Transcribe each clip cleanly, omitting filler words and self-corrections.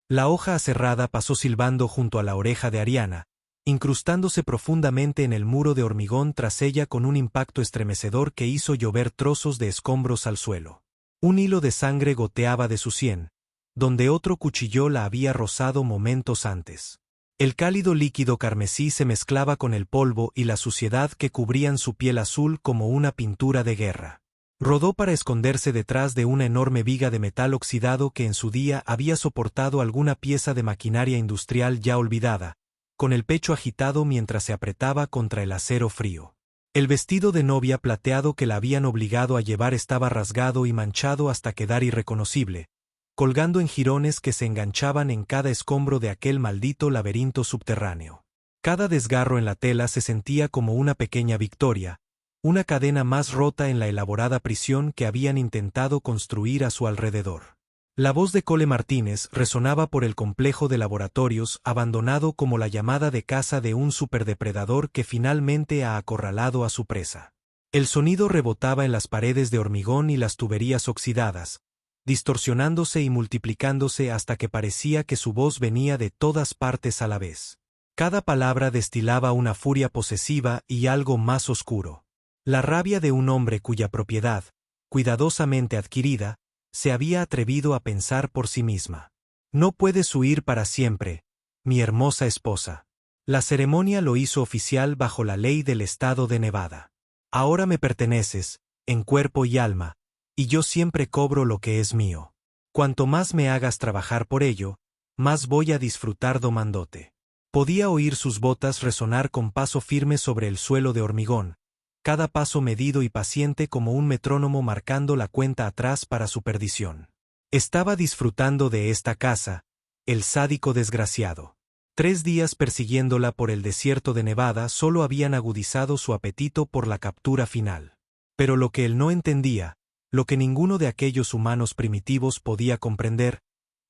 La hoja aserrada pasó silbando junto a la oreja de Ariana, incrustándose profundamente en el muro de hormigón tras ella con un impacto estremecedor que hizo llover trozos de escombros al suelo. Un hilo de sangre goteaba de su sien, donde otro cuchillo la había rozado momentos antes. El cálido líquido carmesí se mezclaba con el polvo y la suciedad que cubrían su piel azul como una pintura de guerra. Rodó para esconderse detrás de una enorme viga de metal oxidado que en su día había soportado alguna pieza de maquinaria industrial ya olvidada, con el pecho agitado mientras se apretaba contra el acero frío. El vestido de novia plateado que la habían obligado a llevar estaba rasgado y manchado hasta quedar irreconocible, colgando en jirones que se enganchaban en cada escombro de aquel maldito laberinto subterráneo. Cada desgarro en la tela se sentía como una pequeña victoria, una cadena más rota en la elaborada prisión que habían intentado construir a su alrededor. La voz de Cole Martínez resonaba por el complejo de laboratorios abandonado como la llamada de caza de un superdepredador que finalmente ha acorralado a su presa. El sonido rebotaba en las paredes de hormigón y las tuberías oxidadas, distorsionándose y multiplicándose hasta que parecía que su voz venía de todas partes a la vez. Cada palabra destilaba una furia posesiva y algo más oscuro. La rabia de un hombre cuya propiedad, cuidadosamente adquirida, se había atrevido a pensar por sí misma. No puedes huir para siempre, mi hermosa esposa. La ceremonia lo hizo oficial bajo la ley del estado de Nevada. Ahora me perteneces, en cuerpo y alma, y yo siempre cobro lo que es mío. Cuanto más me hagas trabajar por ello, más voy a disfrutar domándote. Podía oír sus botas resonar con paso firme sobre el suelo de hormigón, cada paso medido y paciente como un metrónomo marcando la cuenta atrás para su perdición. Estaba disfrutando de esta casa, el sádico desgraciado. 3 días persiguiéndola por el desierto de Nevada solo habían agudizado su apetito por la captura final. Pero lo que él no entendía, lo que ninguno de aquellos humanos primitivos podía comprender,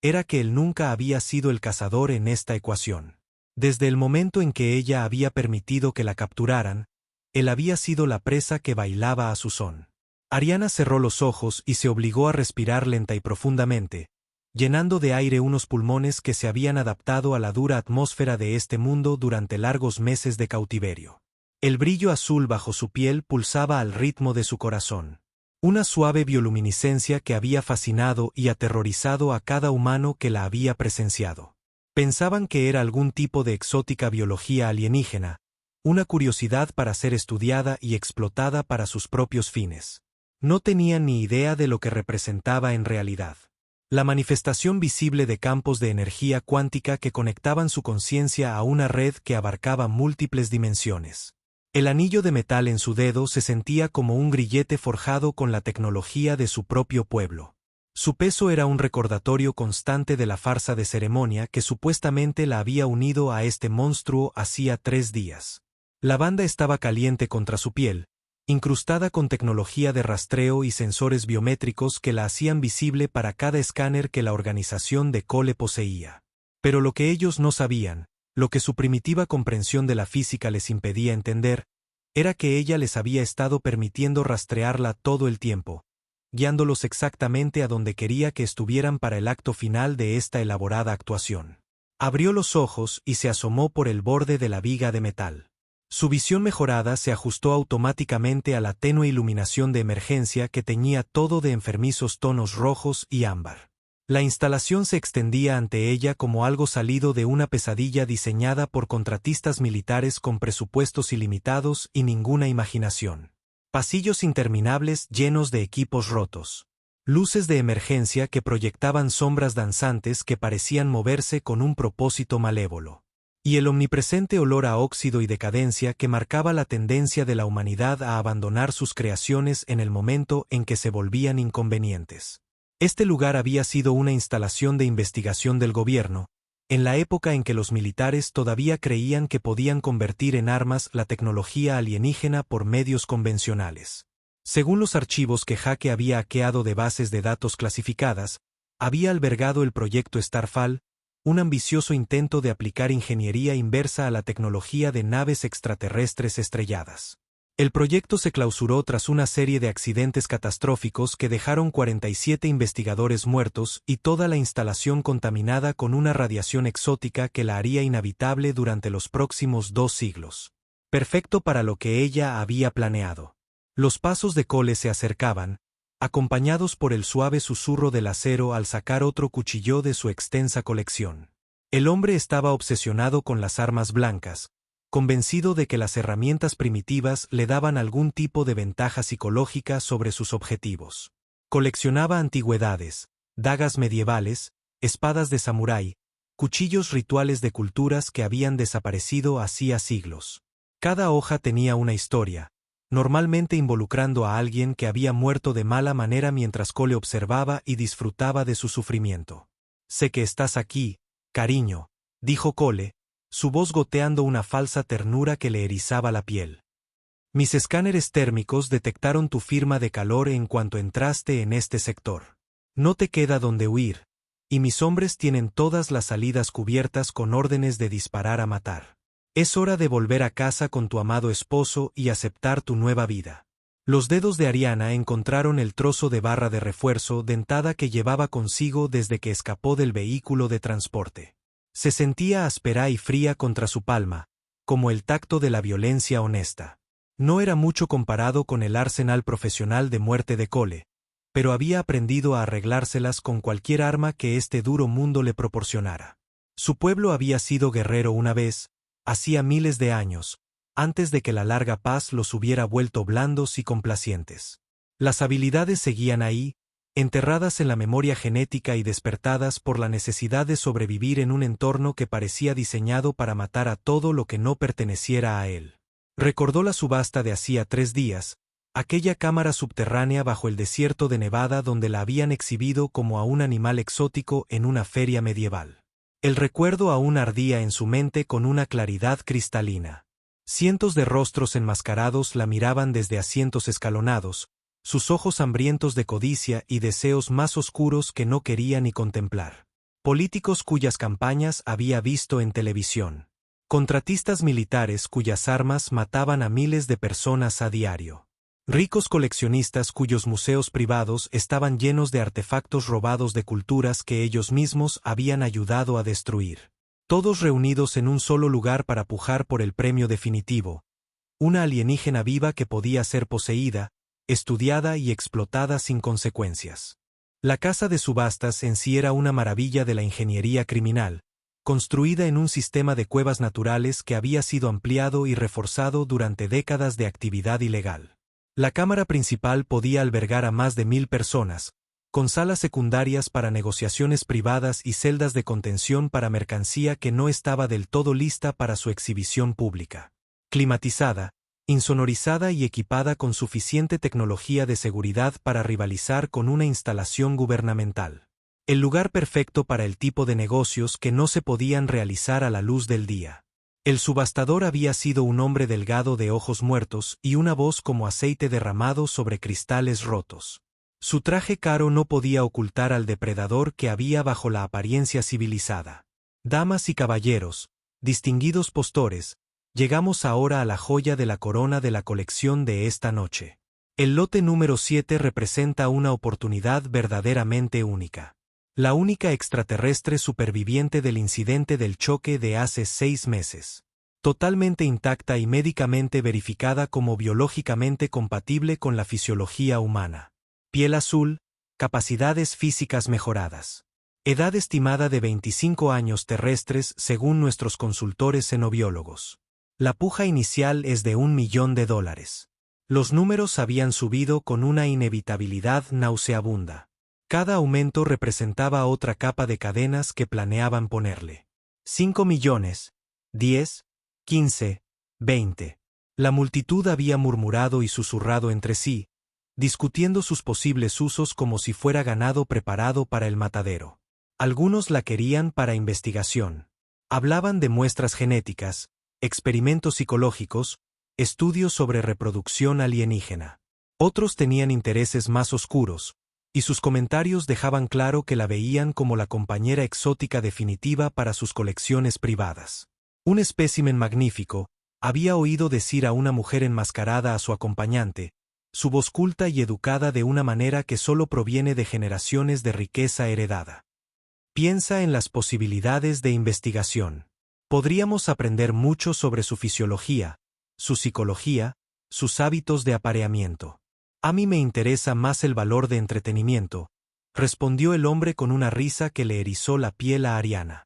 era que él nunca había sido el cazador en esta ecuación. Desde el momento en que ella había permitido que la capturaran, él había sido la presa que bailaba a su son. Ariana cerró los ojos y se obligó a respirar lenta y profundamente, llenando de aire unos pulmones que se habían adaptado a la dura atmósfera de este mundo durante largos meses de cautiverio. El brillo azul bajo su piel pulsaba al ritmo de su corazón. Una suave bioluminiscencia que había fascinado y aterrorizado a cada humano que la había presenciado. Pensaban que era algún tipo de exótica biología alienígena, una curiosidad para ser estudiada y explotada para sus propios fines. No tenían ni idea de lo que representaba en realidad. La manifestación visible de campos de energía cuántica que conectaban su conciencia a una red que abarcaba múltiples dimensiones. El anillo de metal en su dedo se sentía como un grillete forjado con la tecnología de su propio pueblo. Su peso era un recordatorio constante de la farsa de ceremonia que supuestamente la había unido a este monstruo hacía 3 días. La banda estaba caliente contra su piel, incrustada con tecnología de rastreo y sensores biométricos que la hacían visible para cada escáner que la organización de Cole poseía. Pero lo que ellos no sabían, lo que su primitiva comprensión de la física les impedía entender, era que ella les había estado permitiendo rastrearla todo el tiempo, guiándolos exactamente a donde quería que estuvieran para el acto final de esta elaborada actuación. Abrió los ojos y se asomó por el borde de la viga de metal. Su visión mejorada se ajustó automáticamente a la tenue iluminación de emergencia que teñía todo de enfermizos tonos rojos y ámbar. La instalación se extendía ante ella como algo salido de una pesadilla diseñada por contratistas militares con presupuestos ilimitados y ninguna imaginación. Pasillos interminables llenos de equipos rotos. Luces de emergencia que proyectaban sombras danzantes que parecían moverse con un propósito malévolo. Y el omnipresente olor a óxido y decadencia que marcaba la tendencia de la humanidad a abandonar sus creaciones en el momento en que se volvían inconvenientes. Este lugar había sido una instalación de investigación del gobierno, en la época en que los militares todavía creían que podían convertir en armas la tecnología alienígena por medios convencionales. Según los archivos que Hake había hackeado de bases de datos clasificadas, había albergado el proyecto Starfall, un ambicioso intento de aplicar ingeniería inversa a la tecnología de naves extraterrestres estrelladas. El proyecto se clausuró tras una serie de accidentes catastróficos que dejaron 47 investigadores muertos y toda la instalación contaminada con una radiación exótica que la haría inhabitable durante los próximos 2 siglos. Perfecto para lo que ella había planeado. Los pasos de Cole se acercaban, acompañados por el suave susurro del acero al sacar otro cuchillo de su extensa colección. El hombre estaba obsesionado con las armas blancas, convencido de que las herramientas primitivas le daban algún tipo de ventaja psicológica sobre sus objetivos. Coleccionaba antigüedades, dagas medievales, espadas de samurái, cuchillos rituales de culturas que habían desaparecido hacía siglos. Cada hoja tenía una historia, normalmente involucrando a alguien que había muerto de mala manera mientras Cole observaba y disfrutaba de su sufrimiento. «Sé que estás aquí, cariño», dijo Cole, su voz goteando una falsa ternura que le erizaba la piel. «Mis escáneres térmicos detectaron tu firma de calor en cuanto entraste en este sector. No te queda donde huir, y mis hombres tienen todas las salidas cubiertas con órdenes de disparar a matar. Es hora de volver a casa con tu amado esposo y aceptar tu nueva vida». Los dedos de Ariana encontraron el trozo de barra de refuerzo dentada que llevaba consigo desde que escapó del vehículo de transporte. Se sentía áspera y fría contra su palma, como el tacto de la violencia honesta. No era mucho comparado con el arsenal profesional de muerte de Cole, pero había aprendido a arreglárselas con cualquier arma que este duro mundo le proporcionara. Su pueblo había sido guerrero una vez, hacía miles de años, antes de que la larga paz los hubiera vuelto blandos y complacientes. Las habilidades seguían ahí, enterradas en la memoria genética y despertadas por la necesidad de sobrevivir en un entorno que parecía diseñado para matar a todo lo que no perteneciera a él. Recordó la subasta de hacía 3 días, aquella cámara subterránea bajo el desierto de Nevada donde la habían exhibido como a un animal exótico en una feria medieval. El recuerdo aún ardía en su mente con una claridad cristalina. Cientos de rostros enmascarados la miraban desde asientos escalonados, sus ojos hambrientos de codicia y deseos más oscuros que no quería ni contemplar. Políticos cuyas campañas había visto en televisión. Contratistas militares cuyas armas mataban a miles de personas a diario. Ricos coleccionistas cuyos museos privados estaban llenos de artefactos robados de culturas que ellos mismos habían ayudado a destruir. Todos reunidos en un solo lugar para pujar por el premio definitivo. Una alienígena viva que podía ser poseída, estudiada y explotada sin consecuencias. La casa de subastas en sí era una maravilla de la ingeniería criminal, construida en un sistema de cuevas naturales que había sido ampliado y reforzado durante décadas de actividad ilegal. La cámara principal podía albergar a más de 1000 personas, con salas secundarias para negociaciones privadas y celdas de contención para mercancía que no estaba del todo lista para su exhibición pública. Climatizada, insonorizada y equipada con suficiente tecnología de seguridad para rivalizar con una instalación gubernamental. El lugar perfecto para el tipo de negocios que no se podían realizar a la luz del día. El subastador había sido un hombre delgado de ojos muertos y una voz como aceite derramado sobre cristales rotos. Su traje caro no podía ocultar al depredador que había bajo la apariencia civilizada. Damas y caballeros, distinguidos postores, llegamos ahora a la joya de la corona de la colección de esta noche. El lote número 7 representa una oportunidad verdaderamente única. La única extraterrestre superviviente del incidente del choque de hace 6 meses. Totalmente intacta y médicamente verificada como biológicamente compatible con la fisiología humana. Piel azul, capacidades físicas mejoradas. Edad estimada de 25 años terrestres según nuestros consultores xenobiólogos. La puja inicial es de $1 millón. Los números habían subido con una inevitabilidad nauseabunda. Cada aumento representaba otra capa de cadenas que planeaban ponerle. 5 millones, 10, 15, 20. La multitud había murmurado y susurrado entre sí, discutiendo sus posibles usos como si fuera ganado preparado para el matadero. Algunos la querían para investigación. Hablaban de muestras genéticas, experimentos psicológicos, estudios sobre reproducción alienígena. Otros tenían intereses más oscuros, y sus comentarios dejaban claro que la veían como la compañera exótica definitiva para sus colecciones privadas. Un espécimen magnífico, Había oído decir a una mujer enmascarada a su acompañante, su voz culta y educada de una manera que solo proviene de generaciones de riqueza heredada. Piensa en las posibilidades de investigación. Podríamos aprender mucho sobre su fisiología, su psicología, sus hábitos de apareamiento. A mí me interesa más el valor de entretenimiento, respondió el hombre con una risa que le erizó la piel a Ariana.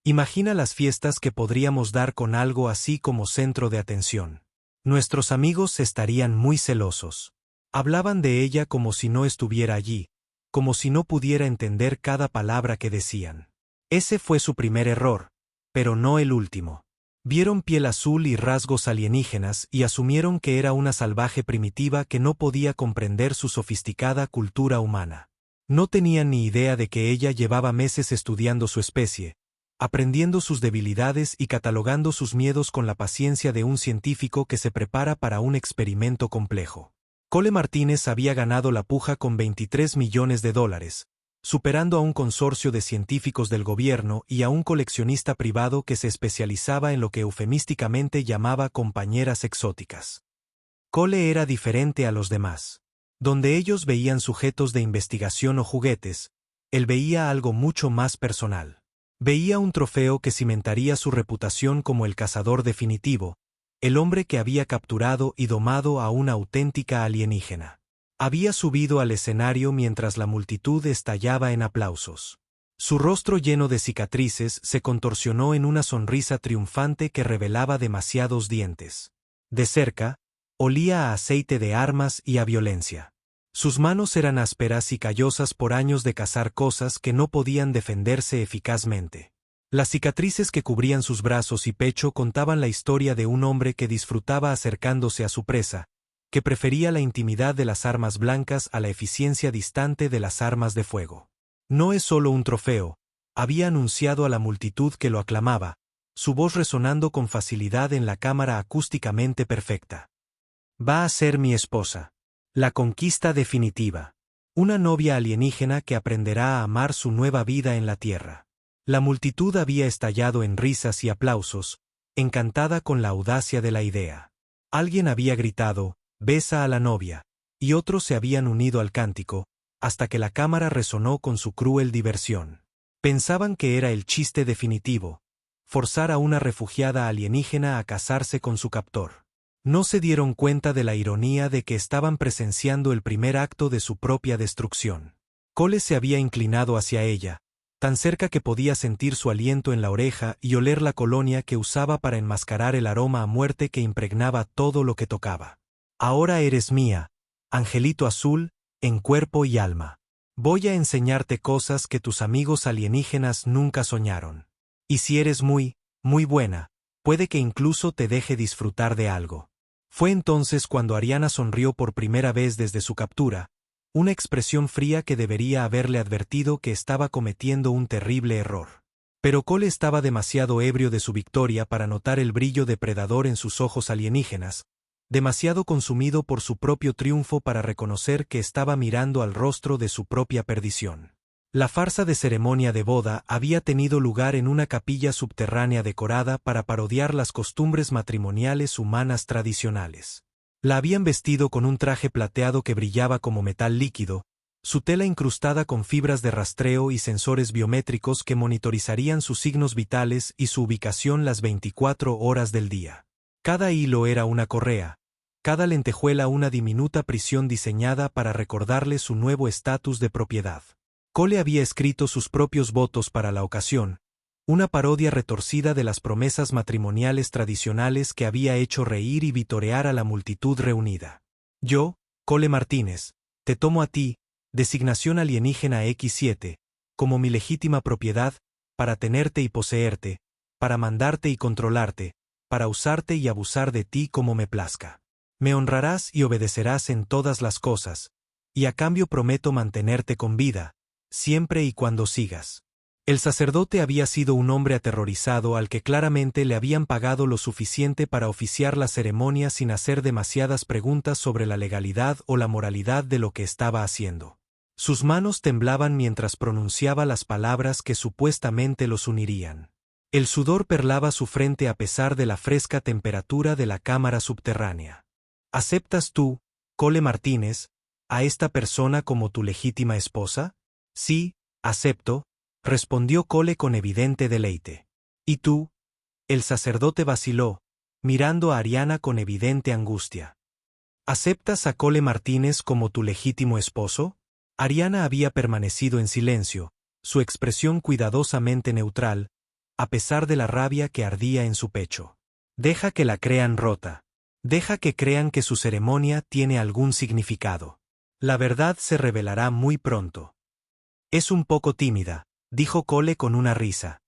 Imagina las fiestas que podríamos dar con algo así como centro de atención. Nuestros amigos estarían muy celosos. Hablaban de ella como si no estuviera allí, como si no pudiera entender cada palabra que decían. Ese fue su primer error, pero no el último. Vieron piel azul y rasgos alienígenas y asumieron que era una salvaje primitiva que no podía comprender su sofisticada cultura humana. No tenían ni idea de que ella llevaba meses estudiando su especie, aprendiendo sus debilidades y catalogando sus miedos con la paciencia de un científico que se prepara para un experimento complejo. Cole Martínez había ganado la puja con $23 millones, superando a un consorcio de científicos del gobierno y a un coleccionista privado que se especializaba en lo que eufemísticamente llamaba compañeras exóticas. Cole era diferente a los demás. Donde ellos veían sujetos de investigación o juguetes, él veía algo mucho más personal. Veía un trofeo que cimentaría su reputación como el cazador definitivo, el hombre que había capturado y domado a una auténtica alienígena. Había subido al escenario mientras la multitud estallaba en aplausos. Su rostro lleno de cicatrices se contorsionó en una sonrisa triunfante que revelaba demasiados dientes. De cerca, olía a aceite de armas y a violencia. Sus manos eran ásperas y callosas por años de cazar cosas que no podían defenderse eficazmente. Las cicatrices que cubrían sus brazos y pecho contaban la historia de un hombre que disfrutaba acercándose a su presa, que prefería la intimidad de las armas blancas a la eficiencia distante de las armas de fuego. No es solo un trofeo, había anunciado a la multitud que lo aclamaba, su voz resonando con facilidad en la cámara acústicamente perfecta. Va a ser mi esposa. La conquista definitiva. Una novia alienígena que aprenderá a amar su nueva vida en la Tierra. La multitud había estallado en risas y aplausos, encantada con la audacia de la idea. Alguien había gritado, «Besa a la novia», y otros se habían unido al cántico, hasta que la cámara resonó con su cruel diversión. Pensaban que era el chiste definitivo, forzar a una refugiada alienígena a casarse con su captor. No se dieron cuenta de la ironía de que estaban presenciando el primer acto de su propia destrucción. Cole se había inclinado hacia ella, tan cerca que podía sentir su aliento en la oreja y oler la colonia que usaba para enmascarar el aroma a muerte que impregnaba todo lo que tocaba. Ahora eres mía, angelito azul, en cuerpo y alma. Voy a enseñarte cosas que tus amigos alienígenas nunca soñaron. Y si eres muy, muy buena, puede que incluso te deje disfrutar de algo. Fue entonces cuando Ariana sonrió por primera vez desde su captura, una expresión fría que debería haberle advertido que estaba cometiendo un terrible error. Pero Cole estaba demasiado ebrio de su victoria para notar el brillo depredador en sus ojos alienígenas, demasiado consumido por su propio triunfo para reconocer que estaba mirando al rostro de su propia perdición. La farsa de ceremonia de boda había tenido lugar en una capilla subterránea decorada para parodiar las costumbres matrimoniales humanas tradicionales. La habían vestido con un traje plateado que brillaba como metal líquido, su tela incrustada con fibras de rastreo y sensores biométricos que monitorizarían sus signos vitales y su ubicación las 24 horas del día. Cada hilo era una correa, cada lentejuela una diminuta prisión diseñada para recordarle su nuevo estatus de propiedad. Cole había escrito sus propios votos para la ocasión, una parodia retorcida de las promesas matrimoniales tradicionales que había hecho reír y vitorear a la multitud reunida. Yo, Cole Martínez, te tomo a ti, designación alienígena X7, como mi legítima propiedad, para tenerte y poseerte, para mandarte y controlarte, para usarte y abusar de ti como me plazca. Me honrarás y obedecerás en todas las cosas, y a cambio prometo mantenerte con vida, siempre y cuando sigas. El sacerdote había sido un hombre aterrorizado al que claramente le habían pagado lo suficiente para oficiar la ceremonia sin hacer demasiadas preguntas sobre la legalidad o la moralidad de lo que estaba haciendo. Sus manos temblaban mientras pronunciaba las palabras que supuestamente los unirían. El sudor perlaba su frente a pesar de la fresca temperatura de la cámara subterránea. ¿Aceptas tú, Cole Martínez, a esta persona como tu legítima esposa? Sí, acepto, respondió Cole con evidente deleite. ¿Y tú? El sacerdote vaciló, mirando a Ariana con evidente angustia. ¿Aceptas a Cole Martínez como tu legítimo esposo? Ariana había permanecido en silencio, su expresión cuidadosamente neutral, a pesar de la rabia que ardía en su pecho. Deja que la crean rota. Deja que crean que su ceremonia tiene algún significado. La verdad se revelará muy pronto. Es un poco tímida, dijo Cole con una risa.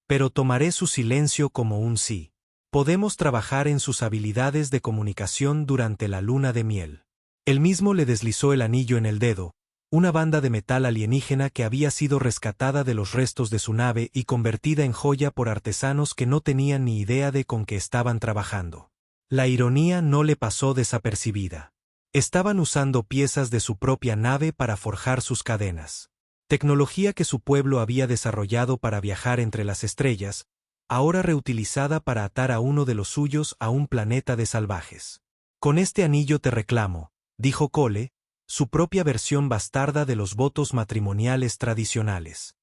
Pero tomaré su silencio como un sí. Podemos trabajar en sus habilidades de comunicación durante la luna de miel. Él mismo le deslizó el anillo en el dedo, una banda de metal alienígena que había sido rescatada de los restos de su nave y convertida en joya por artesanos que no tenían ni idea de con qué estaban trabajando. La ironía no le pasó desapercibida. Estaban usando piezas de su propia nave para forjar sus cadenas. Tecnología que su pueblo había desarrollado para viajar entre las estrellas, ahora reutilizada para atar a uno de los suyos a un planeta de salvajes. Con este anillo te reclamo, dijo Cole, su propia versión bastarda de los votos matrimoniales tradicionales.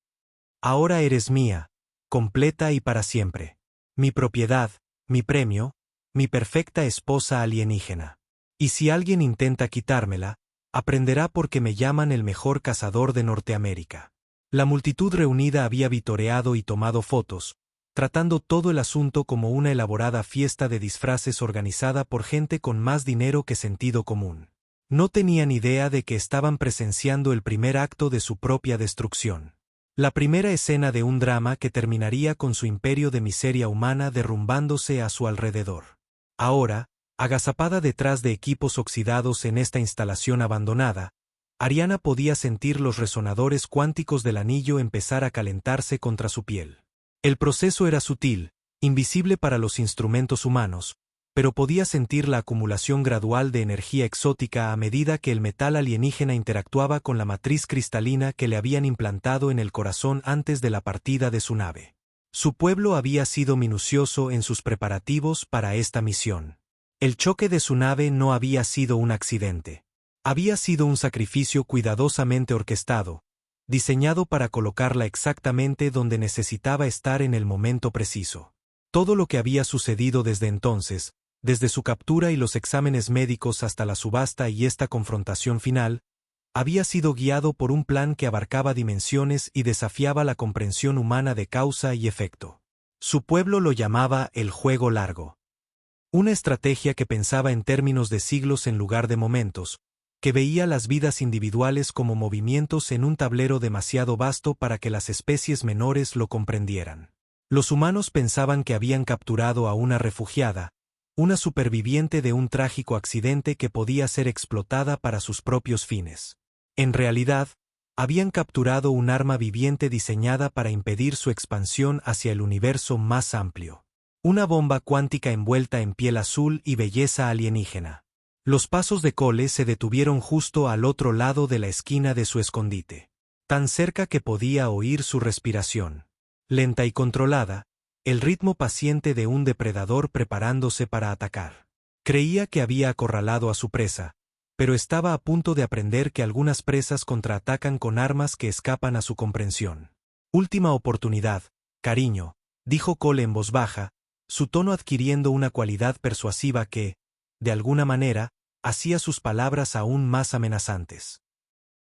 Ahora eres mía, completa y para siempre. Mi propiedad, mi premio, mi perfecta esposa alienígena. Y si alguien intenta quitármela, aprenderá porque me llaman el mejor cazador de Norteamérica. La multitud reunida había vitoreado y tomado fotos, tratando todo el asunto como una elaborada fiesta de disfraces organizada por gente con más dinero que sentido común. No tenían idea de que estaban presenciando el primer acto de su propia destrucción. La primera escena de un drama que terminaría con su imperio de miseria humana derrumbándose a su alrededor. Ahora, agazapada detrás de equipos oxidados en esta instalación abandonada, Ariana podía sentir los resonadores cuánticos del anillo empezar a calentarse contra su piel. El proceso era sutil, invisible para los instrumentos humanos, pero podía sentir la acumulación gradual de energía exótica a medida que el metal alienígena interactuaba con la matriz cristalina que le habían implantado en el corazón antes de la partida de su nave. Su pueblo había sido minucioso en sus preparativos para esta misión. El choque de su nave no había sido un accidente. Había sido un sacrificio cuidadosamente orquestado, diseñado para colocarla exactamente donde necesitaba estar en el momento preciso. Todo lo que había sucedido desde entonces, desde su captura y los exámenes médicos hasta la subasta y esta confrontación final, había sido guiado por un plan que abarcaba dimensiones y desafiaba la comprensión humana de causa y efecto. Su pueblo lo llamaba el juego largo. Una estrategia que pensaba en términos de siglos en lugar de momentos, que veía las vidas individuales como movimientos en un tablero demasiado vasto para que las especies menores lo comprendieran. Los humanos pensaban que habían capturado a una refugiada, una superviviente de un trágico accidente que podía ser explotada para sus propios fines. En realidad, habían capturado un arma viviente diseñada para impedir su expansión hacia el universo más amplio. Una bomba cuántica envuelta en piel azul y belleza alienígena. Los pasos de Cole se detuvieron justo al otro lado de la esquina de su escondite. Tan cerca que podía oír su respiración. Lenta y controlada, el ritmo paciente de un depredador preparándose para atacar. Creía que había acorralado a su presa, pero estaba a punto de aprender que algunas presas contraatacan con armas que escapan a su comprensión. Última oportunidad, cariño, dijo Cole en voz baja, su tono adquiriendo una cualidad persuasiva que, de alguna manera, hacía sus palabras aún más amenazantes.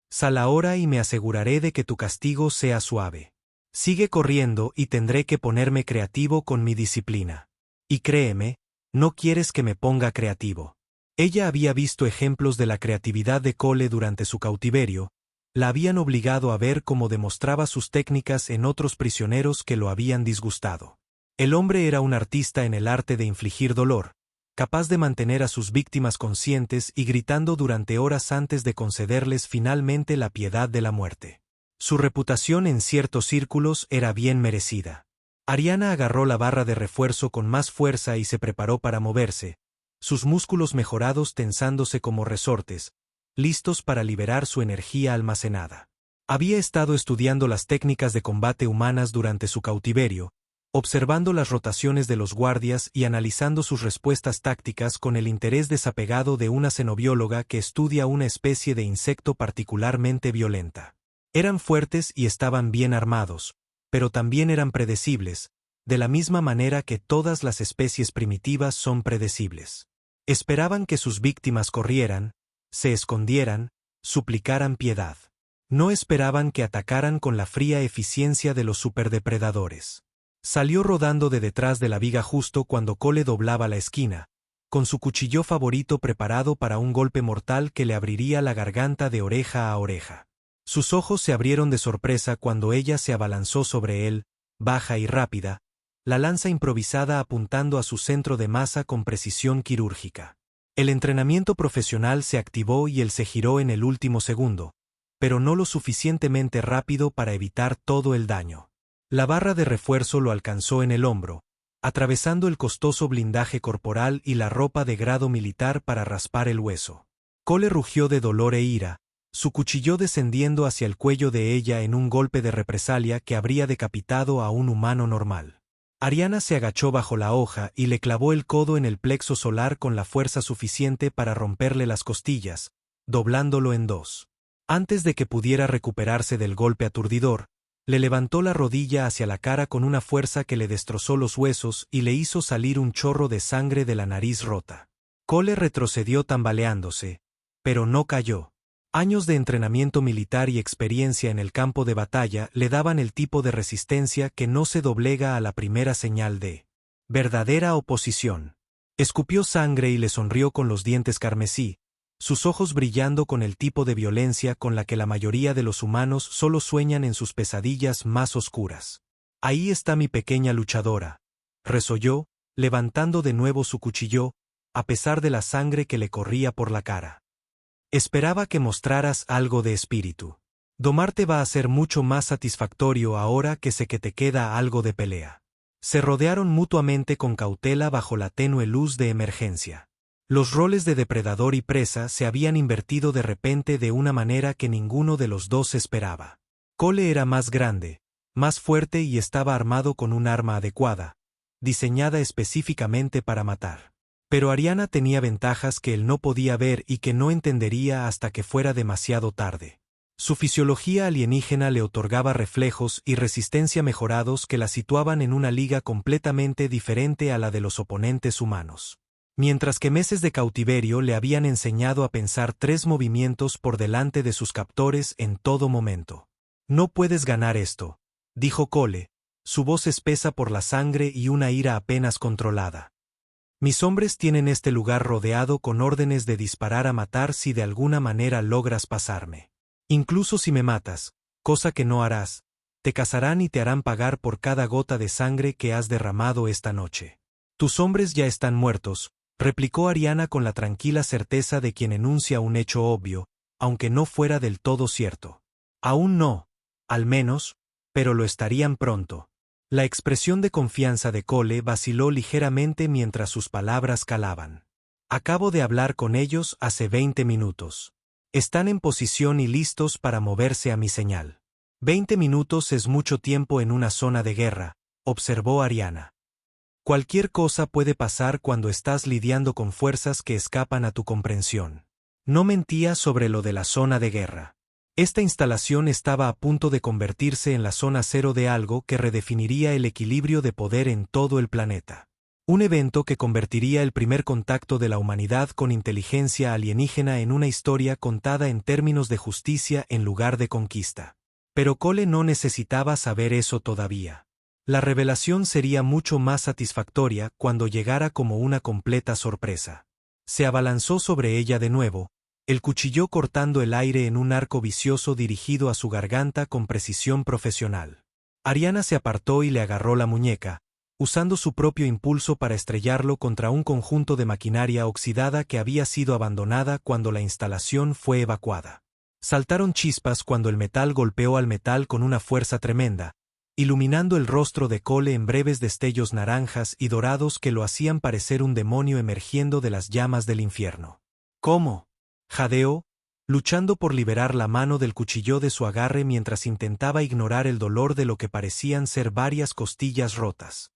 Sal ahora y me aseguraré de que tu castigo sea suave. Sigue corriendo y tendré que ponerme creativo con mi disciplina. Y créeme, no quieres que me ponga creativo. Ella había visto ejemplos de la creatividad de Cole durante su cautiverio, la habían obligado a ver cómo demostraba sus técnicas en otros prisioneros que lo habían disgustado. El hombre era un artista en el arte de infligir dolor, capaz de mantener a sus víctimas conscientes y gritando durante horas antes de concederles finalmente la piedad de la muerte. Su reputación en ciertos círculos era bien merecida. Ariana agarró la barra de refuerzo con más fuerza y se preparó para moverse, sus músculos mejorados tensándose como resortes, listos para liberar su energía almacenada. Había estado estudiando las técnicas de combate humanas durante su cautiverio, observando las rotaciones de los guardias y analizando sus respuestas tácticas con el interés desapegado de una cenobióloga que estudia una especie de insecto particularmente violenta. Eran fuertes y estaban bien armados, pero también eran predecibles, de la misma manera que todas las especies primitivas son predecibles. Esperaban que sus víctimas corrieran, se escondieran, suplicaran piedad. No esperaban que atacaran con la fría eficiencia de los superdepredadores. Salió rodando de detrás de la viga justo cuando Cole doblaba la esquina, con su cuchillo favorito preparado para un golpe mortal que le abriría la garganta de oreja a oreja. Sus ojos se abrieron de sorpresa cuando ella se abalanzó sobre él, baja y rápida, la lanza improvisada apuntando a su centro de masa con precisión quirúrgica. El entrenamiento profesional se activó y él se giró en el último segundo, pero no lo suficientemente rápido para evitar todo el daño. La barra de refuerzo lo alcanzó en el hombro, atravesando el costoso blindaje corporal y la ropa de grado militar para raspar el hueso. Cole rugió de dolor e ira, su cuchillo descendiendo hacia el cuello de ella en un golpe de represalia que habría decapitado a un humano normal. Ariana se agachó bajo la hoja y le clavó el codo en el plexo solar con la fuerza suficiente para romperle las costillas, doblándolo en dos. Antes de que pudiera recuperarse del golpe aturdidor, le levantó la rodilla hacia la cara con una fuerza que le destrozó los huesos y le hizo salir un chorro de sangre de la nariz rota. Cole retrocedió tambaleándose, pero no cayó. Años de entrenamiento militar y experiencia en el campo de batalla le daban el tipo de resistencia que no se doblega a la primera señal de verdadera oposición. Escupió sangre y le sonrió con los dientes carmesí, sus ojos brillando con el tipo de violencia con la que la mayoría de los humanos solo sueñan en sus pesadillas más oscuras. Ahí está mi pequeña luchadora, resolló, levantando de nuevo su cuchillo, a pesar de la sangre que le corría por la cara. Esperaba que mostraras algo de espíritu. Domarte va a ser mucho más satisfactorio ahora que sé que te queda algo de pelea. Se rodearon mutuamente con cautela bajo la tenue luz de emergencia. Los roles de depredador y presa se habían invertido de repente de una manera que ninguno de los dos esperaba. Cole era más grande, más fuerte y estaba armado con un arma adecuada, diseñada específicamente para matar. Pero Ariana tenía ventajas que él no podía ver y que no entendería hasta que fuera demasiado tarde. Su fisiología alienígena le otorgaba reflejos y resistencia mejorados que la situaban en una liga completamente diferente a la de los oponentes humanos. Mientras que meses de cautiverio le habían enseñado a pensar 3 movimientos por delante de sus captores en todo momento. No puedes ganar esto, dijo Cole, su voz espesa por la sangre y una ira apenas controlada. Mis hombres tienen este lugar rodeado con órdenes de disparar a matar si de alguna manera logras pasarme. Incluso si me matas, cosa que no harás, te cazarán y te harán pagar por cada gota de sangre que has derramado esta noche. Tus hombres ya están muertos, replicó Ariana con la tranquila certeza de quien enuncia un hecho obvio, aunque no fuera del todo cierto. Aún no, al menos, pero lo estarían pronto. La expresión de confianza de Cole vaciló ligeramente mientras sus palabras calaban. Acabo de hablar con ellos hace 20 minutos. Están en posición y listos para moverse a mi señal. 20 minutos es mucho tiempo en una zona de guerra, observó Ariana. Cualquier cosa puede pasar cuando estás lidiando con fuerzas que escapan a tu comprensión. No mentía sobre lo de la zona de guerra. Esta instalación estaba a punto de convertirse en la zona cero de algo que redefiniría el equilibrio de poder en todo el planeta. Un evento que convertiría el primer contacto de la humanidad con inteligencia alienígena en una historia contada en términos de justicia en lugar de conquista. Pero Cole no necesitaba saber eso todavía. La revelación sería mucho más satisfactoria cuando llegara como una completa sorpresa. Se abalanzó sobre ella de nuevo, el cuchillo cortando el aire en un arco vicioso dirigido a su garganta con precisión profesional. Ariana se apartó y le agarró la muñeca, usando su propio impulso para estrellarlo contra un conjunto de maquinaria oxidada que había sido abandonada cuando la instalación fue evacuada. Saltaron chispas cuando el metal golpeó al metal con una fuerza tremenda, iluminando el rostro de Cole en breves destellos naranjas y dorados que lo hacían parecer un demonio emergiendo de las llamas del infierno. ¿Cómo? Jadeó, luchando por liberar la mano del cuchillo de su agarre mientras intentaba ignorar el dolor de lo que parecían ser varias costillas rotas.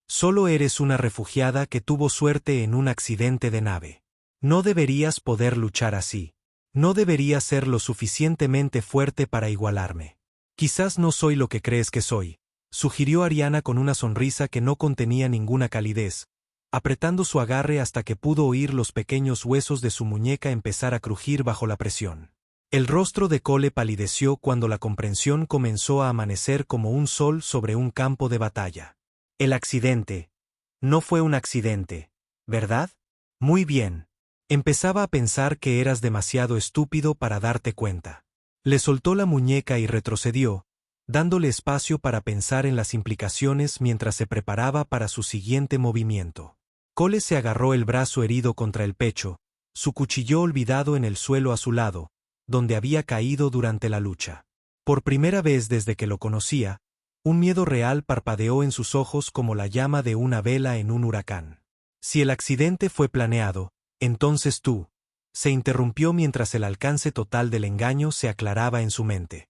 Solo eres una refugiada que tuvo suerte en un accidente de nave. No deberías poder luchar así. No deberías ser lo suficientemente fuerte para igualarme. Quizás no soy lo que crees que soy, sugirió Ariana con una sonrisa que no contenía ninguna calidez, apretando su agarre hasta que pudo oír los pequeños huesos de su muñeca empezar a crujir bajo la presión. El rostro de Cole palideció cuando la comprensión comenzó a amanecer como un sol sobre un campo de batalla. El accidente. No fue un accidente, ¿verdad? Muy bien. Empezaba a pensar que eras demasiado estúpido para darte cuenta. Le soltó la muñeca y retrocedió, dándole espacio para pensar en las implicaciones mientras se preparaba para su siguiente movimiento. Cole se agarró el brazo herido contra el pecho, su cuchillo olvidado en el suelo a su lado, donde había caído durante la lucha. Por primera vez desde que lo conocía, un miedo real parpadeó en sus ojos como la llama de una vela en un huracán. Si el accidente fue planeado, entonces tú, se interrumpió mientras el alcance total del engaño se aclaraba en su mente.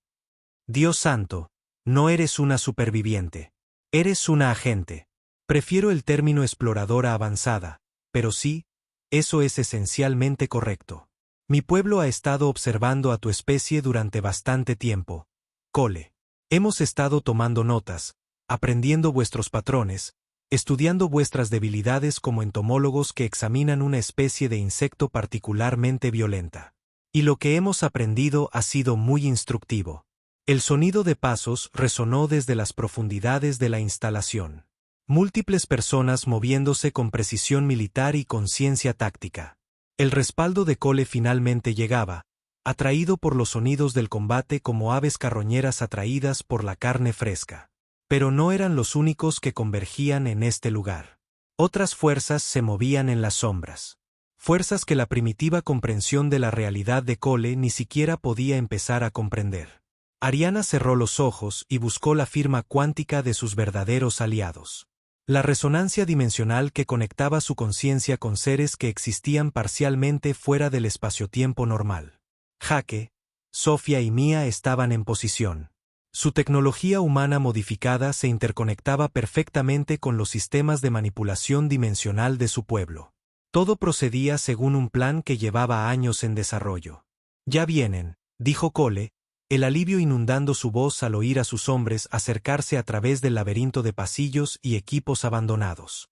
Dios santo, no eres una superviviente. Eres una agente. Prefiero el término exploradora avanzada, pero sí, eso es esencialmente correcto. Mi pueblo ha estado observando a tu especie durante bastante tiempo, Cole. Hemos estado tomando notas, aprendiendo vuestros patrones, estudiando vuestras debilidades como entomólogos que examinan una especie de insecto particularmente violenta. Y lo que hemos aprendido ha sido muy instructivo. El sonido de pasos resonó desde las profundidades de la instalación. Múltiples personas moviéndose con precisión militar y conciencia táctica. El respaldo de Cole finalmente llegaba, atraído por los sonidos del combate como aves carroñeras atraídas por la carne fresca. Pero no eran los únicos que convergían en este lugar. Otras fuerzas se movían en las sombras. Fuerzas que la primitiva comprensión de la realidad de Cole ni siquiera podía empezar a comprender. Ariana cerró los ojos y buscó la firma cuántica de sus verdaderos aliados. La resonancia dimensional que conectaba su conciencia con seres que existían parcialmente fuera del espacio-tiempo normal. Jake, Sofía y Mia estaban en posición. Su tecnología humana modificada se interconectaba perfectamente con los sistemas de manipulación dimensional de su pueblo. Todo procedía según un plan que llevaba años en desarrollo. Ya vienen, dijo Cole, el alivio inundando su voz al oír a sus hombres acercarse a través del laberinto de pasillos y equipos abandonados.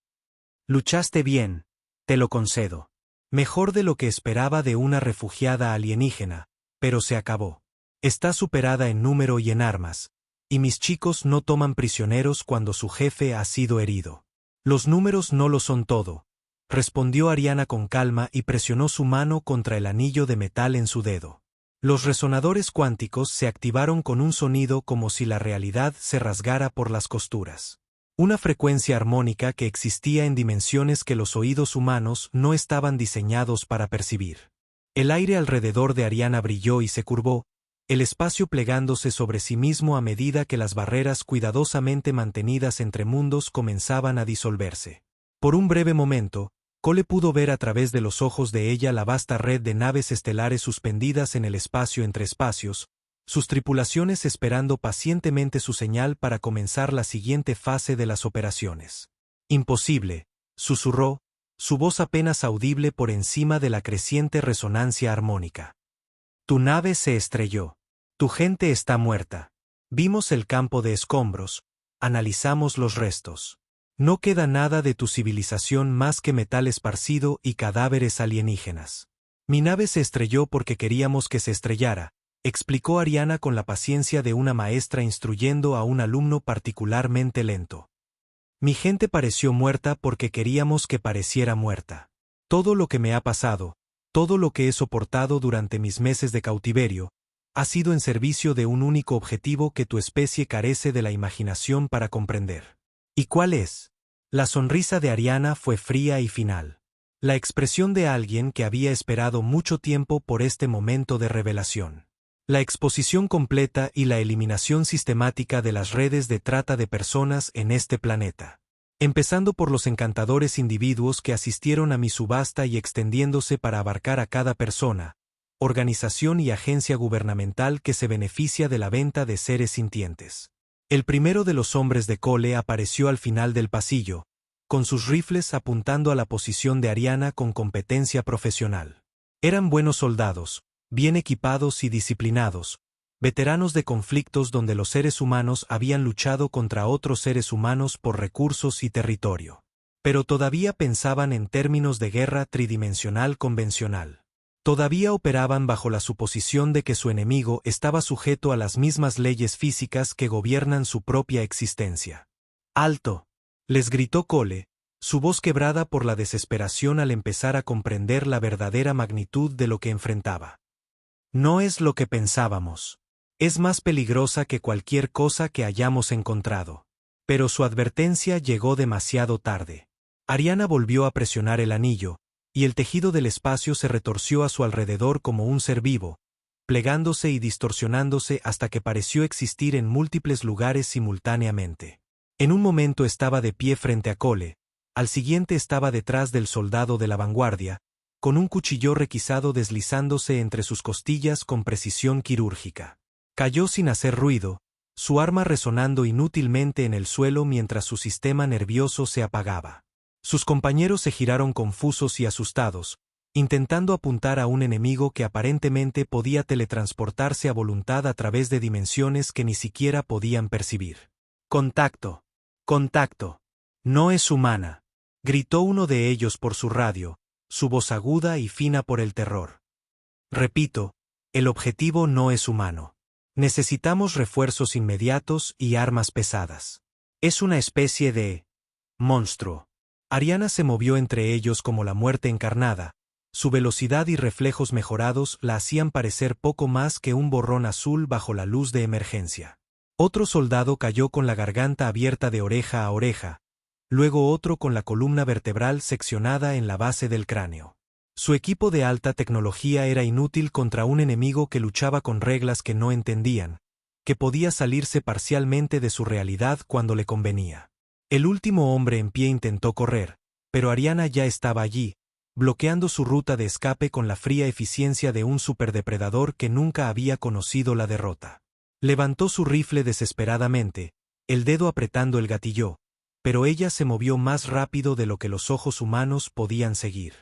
Luchaste bien, te lo concedo. Mejor de lo que esperaba de una refugiada alienígena, pero se acabó. Está superada en número y en armas, y mis chicos no toman prisioneros cuando su jefe ha sido herido. Los números no lo son todo, respondió Ariana con calma y presionó su mano contra el anillo de metal en su dedo. Los resonadores cuánticos se activaron con un sonido como si la realidad se rasgara por las costuras. Una frecuencia armónica que existía en dimensiones que los oídos humanos no estaban diseñados para percibir. El aire alrededor de Ariana brilló y se curvó, el espacio plegándose sobre sí mismo a medida que las barreras cuidadosamente mantenidas entre mundos comenzaban a disolverse. Por un breve momento, Cole pudo ver a través de los ojos de ella la vasta red de naves estelares suspendidas en el espacio entre espacios, sus tripulaciones esperando pacientemente su señal para comenzar la siguiente fase de las operaciones. Imposible, susurró, su voz apenas audible por encima de la creciente resonancia armónica. Tu nave se estrelló. Tu gente está muerta. Vimos el campo de escombros, analizamos los restos. No queda nada de tu civilización más que metal esparcido y cadáveres alienígenas. Mi nave se estrelló porque queríamos que se estrellara, explicó Ariana con la paciencia de una maestra instruyendo a un alumno particularmente lento. Mi gente pareció muerta porque queríamos que pareciera muerta. Todo lo que me ha pasado, todo lo que he soportado durante mis meses de cautiverio, ha sido en servicio de un único objetivo que tu especie carece de la imaginación para comprender. ¿Y cuál es? La sonrisa de Ariana fue fría y final. La expresión de alguien que había esperado mucho tiempo por este momento de revelación. La exposición completa y la eliminación sistemática de las redes de trata de personas en este planeta. Empezando por los encantadores individuos que asistieron a mi subasta y extendiéndose para abarcar a cada persona, organización y agencia gubernamental que se beneficia de la venta de seres sintientes. El primero de los hombres de Cole apareció al final del pasillo, con sus rifles apuntando a la posición de Ariana con competencia profesional. Eran buenos soldados, bien equipados y disciplinados, veteranos de conflictos donde los seres humanos habían luchado contra otros seres humanos por recursos y territorio. Pero todavía pensaban en términos de guerra tridimensional convencional. Todavía operaban bajo la suposición de que su enemigo estaba sujeto a las mismas leyes físicas que gobiernan su propia existencia. ¡Alto!, les gritó Cole, su voz quebrada por la desesperación al empezar a comprender la verdadera magnitud de lo que enfrentaba. No es lo que pensábamos. Es más peligrosa que cualquier cosa que hayamos encontrado. Pero su advertencia llegó demasiado tarde. Ariana volvió a presionar el anillo, y el tejido del espacio se retorció a su alrededor como un ser vivo, plegándose y distorsionándose hasta que pareció existir en múltiples lugares simultáneamente. En un momento estaba de pie frente a Cole, al siguiente estaba detrás del soldado de la vanguardia, con un cuchillo requisado deslizándose entre sus costillas con precisión quirúrgica. Cayó sin hacer ruido, su arma resonando inútilmente en el suelo mientras su sistema nervioso se apagaba. Sus compañeros se giraron confusos y asustados, intentando apuntar a un enemigo que aparentemente podía teletransportarse a voluntad a través de dimensiones que ni siquiera podían percibir. «Contacto. Contacto. No es humana», gritó uno de ellos por su radio, su voz aguda y fina por el terror. «Repito, el objetivo no es humano. Necesitamos refuerzos inmediatos y armas pesadas. Es una especie de monstruo». Ariana se movió entre ellos como la muerte encarnada. Su velocidad y reflejos mejorados la hacían parecer poco más que un borrón azul bajo la luz de emergencia. Otro soldado cayó con la garganta abierta de oreja a oreja, luego otro con la columna vertebral seccionada en la base del cráneo. Su equipo de alta tecnología era inútil contra un enemigo que luchaba con reglas que no entendían, que podía salirse parcialmente de su realidad cuando le convenía. El último hombre en pie intentó correr, pero Ariana ya estaba allí, bloqueando su ruta de escape con la fría eficiencia de un superdepredador que nunca había conocido la derrota. Levantó su rifle desesperadamente, el dedo apretando el gatillo, pero ella se movió más rápido de lo que los ojos humanos podían seguir.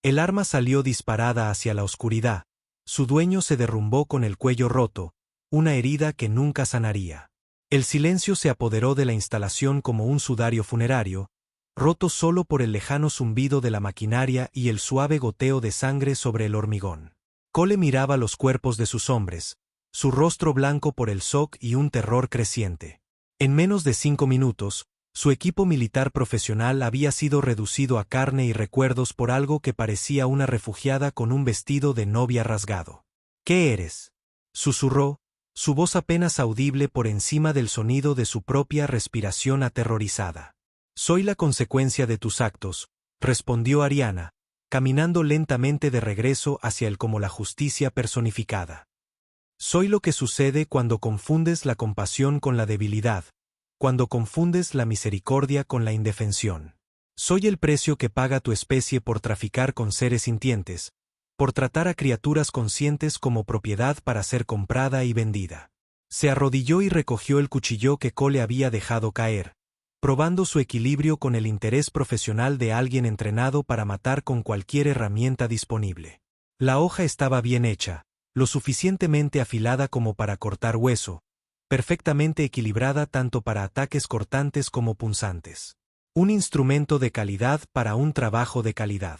El arma salió disparada hacia la oscuridad, su dueño se derrumbó con el cuello roto, una herida que nunca sanaría. El silencio se apoderó de la instalación como un sudario funerario, roto solo por el lejano zumbido de la maquinaria y el suave goteo de sangre sobre el hormigón. Cole miraba los cuerpos de sus hombres, su rostro blanco por el shock y un terror creciente. En menos de 5 minutos, su equipo militar profesional había sido reducido a carne y recuerdos por algo que parecía una refugiada con un vestido de novia rasgado. «¿Qué eres?», susurró, su voz apenas audible por encima del sonido de su propia respiración aterrorizada. «Soy la consecuencia de tus actos», respondió Ariana, caminando lentamente de regreso hacia él como la justicia personificada. «Soy lo que sucede cuando confundes la compasión con la debilidad, cuando confundes la misericordia con la indefensión. Soy el precio que paga tu especie por traficar con seres sintientes, por tratar a criaturas conscientes como propiedad para ser comprada y vendida». Se arrodilló y recogió el cuchillo que Cole había dejado caer, probando su equilibrio con el interés profesional de alguien entrenado para matar con cualquier herramienta disponible. La hoja estaba bien hecha, lo suficientemente afilada como para cortar hueso, perfectamente equilibrada tanto para ataques cortantes como punzantes. Un instrumento de calidad para un trabajo de calidad.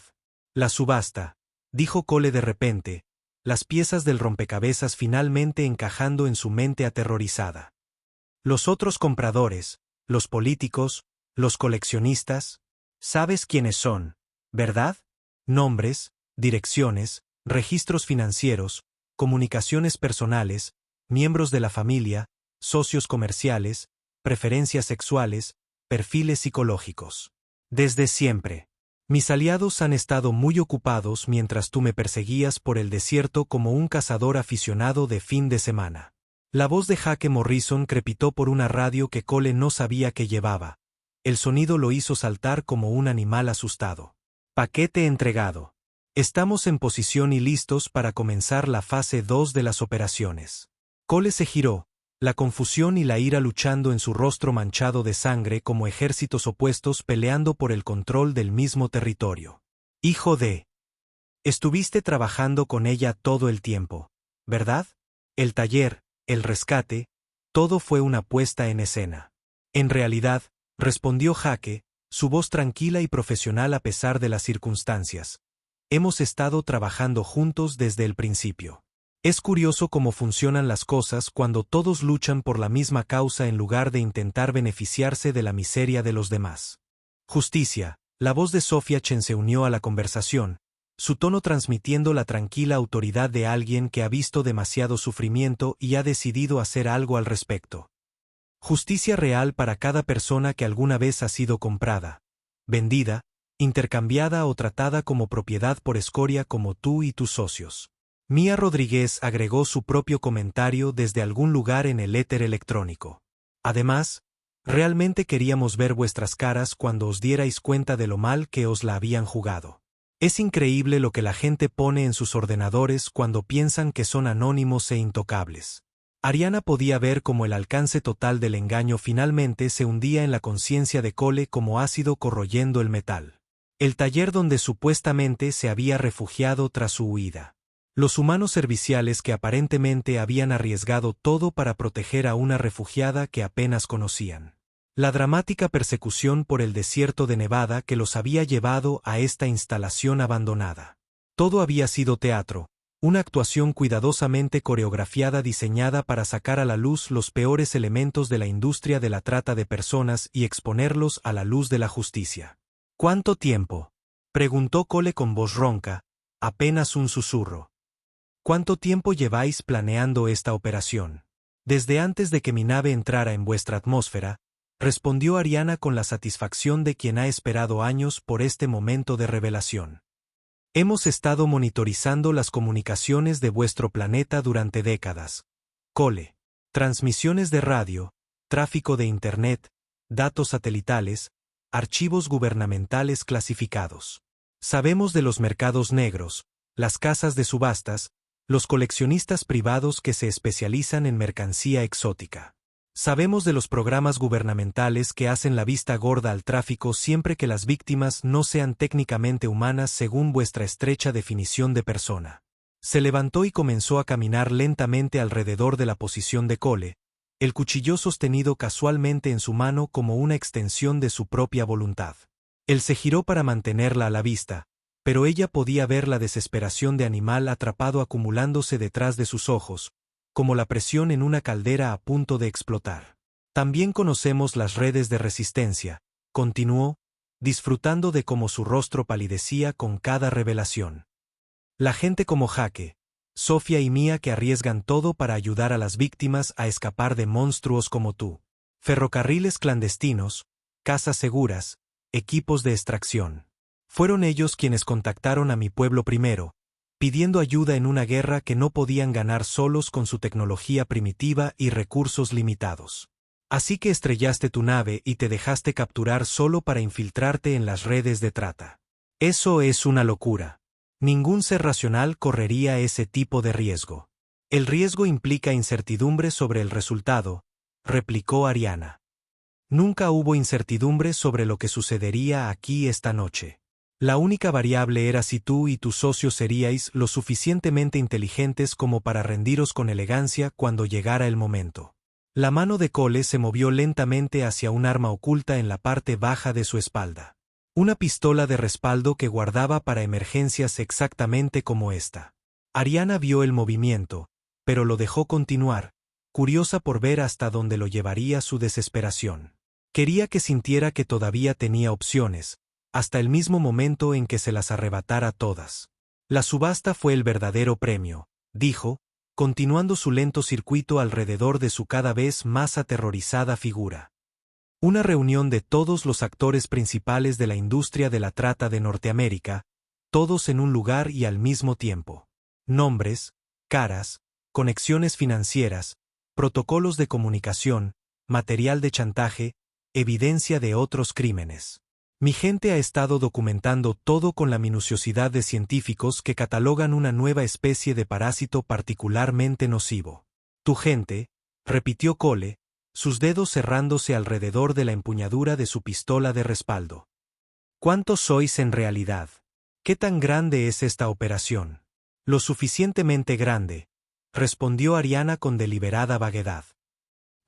«La subasta», dijo Cole de repente, las piezas del rompecabezas finalmente encajando en su mente aterrorizada. «Los otros compradores, los políticos, los coleccionistas, sabes quiénes son, ¿verdad? Nombres, direcciones, registros financieros, comunicaciones personales, miembros de la familia, socios comerciales, preferencias sexuales, perfiles psicológicos. Desde siempre. Mis aliados han estado muy ocupados mientras tú me perseguías por el desierto como un cazador aficionado de fin de semana». La voz de Jake Morrison crepitó por una radio que Cole no sabía que llevaba. El sonido lo hizo saltar como un animal asustado. «Paquete entregado». Estamos en posición y listos para comenzar la fase 2 de las operaciones. Cole se giró, la confusión y la ira luchando en su rostro manchado de sangre como ejércitos opuestos peleando por el control del mismo territorio. Hijo de... Estuviste trabajando con ella todo el tiempo, ¿verdad? El taller, el rescate, todo fue una puesta en escena. En realidad, respondió Jake, su voz tranquila y profesional a pesar de las circunstancias. Hemos estado trabajando juntos desde el principio. Es curioso cómo funcionan las cosas cuando todos luchan por la misma causa en lugar de intentar beneficiarse de la miseria de los demás. Justicia. La voz de Sofía Chen se unió a la conversación, su tono transmitiendo la tranquila autoridad de alguien que ha visto demasiado sufrimiento y ha decidido hacer algo al respecto. Justicia real para cada persona que alguna vez ha sido comprada, vendida, intercambiada o tratada como propiedad por escoria como tú y tus socios. Mía Rodríguez agregó su propio comentario desde algún lugar en el éter electrónico. Además, realmente queríamos ver vuestras caras cuando os dierais cuenta de lo mal que os la habían jugado. Es increíble lo que la gente pone en sus ordenadores cuando piensan que son anónimos e intocables. Ariana podía ver cómo el alcance total del engaño finalmente se hundía en la conciencia de Cole como ácido corroyendo el metal. El taller donde supuestamente se había refugiado tras su huida. Los humanos serviciales que aparentemente habían arriesgado todo para proteger a una refugiada que apenas conocían. La dramática persecución por el desierto de Nevada que los había llevado a esta instalación abandonada. Todo había sido teatro, una actuación cuidadosamente coreografiada diseñada para sacar a la luz los peores elementos de la industria de la trata de personas y exponerlos a la luz de la justicia. ¿Cuánto tiempo? Preguntó Cole con voz ronca, apenas un susurro. ¿Cuánto tiempo lleváis planeando esta operación? Desde antes de que mi nave entrara en vuestra atmósfera, respondió Ariana con la satisfacción de quien ha esperado años por este momento de revelación. Hemos estado monitorizando las comunicaciones de vuestro planeta durante décadas. Cole. Transmisiones de radio, tráfico de Internet, datos satelitales, archivos gubernamentales clasificados. Sabemos de los mercados negros, las casas de subastas, los coleccionistas privados que se especializan en mercancía exótica. Sabemos de los programas gubernamentales que hacen la vista gorda al tráfico siempre que las víctimas no sean técnicamente humanas según vuestra estrecha definición de persona. Se levantó y comenzó a caminar lentamente alrededor de la posición de Cole, el cuchillo sostenido casualmente en su mano como una extensión de su propia voluntad. Él se giró para mantenerla a la vista, pero ella podía ver la desesperación de animal atrapado acumulándose detrás de sus ojos, como la presión en una caldera a punto de explotar. También conocemos las redes de resistencia, continuó, disfrutando de cómo su rostro palidecía con cada revelación. La gente como Jake, Sofía y Mía que arriesgan todo para ayudar a las víctimas a escapar de monstruos como tú. Ferrocarriles clandestinos, casas seguras, equipos de extracción. Fueron ellos quienes contactaron a mi pueblo primero, pidiendo ayuda en una guerra que no podían ganar solos con su tecnología primitiva y recursos limitados. Así que estrellaste tu nave y te dejaste capturar solo para infiltrarte en las redes de trata. Eso es una locura. Ningún ser racional correría ese tipo de riesgo. El riesgo implica incertidumbre sobre el resultado, replicó Ariana. Nunca hubo incertidumbre sobre lo que sucedería aquí esta noche. La única variable era si tú y tus socios seríais lo suficientemente inteligentes como para rendiros con elegancia cuando llegara el momento. La mano de Cole se movió lentamente hacia un arma oculta en la parte baja de su espalda. Una pistola de respaldo que guardaba para emergencias exactamente como esta. Ariana vio el movimiento, pero lo dejó continuar, curiosa por ver hasta dónde lo llevaría su desesperación. Quería que sintiera que todavía tenía opciones, hasta el mismo momento en que se las arrebatara todas. La subasta fue el verdadero premio, dijo, continuando su lento circuito alrededor de su cada vez más aterrorizada figura. Una reunión de todos los actores principales de la industria de la trata de Norteamérica, todos en un lugar y al mismo tiempo. Nombres, caras, conexiones financieras, protocolos de comunicación, material de chantaje, evidencia de otros crímenes. Mi gente ha estado documentando todo con la minuciosidad de científicos que catalogan una nueva especie de parásito particularmente nocivo. Tu gente, repitió Cole, sus dedos cerrándose alrededor de la empuñadura de su pistola de respaldo. ¿Cuántos sois en realidad? ¿Qué tan grande es esta operación? Lo suficientemente grande, respondió Ariana con deliberada vaguedad.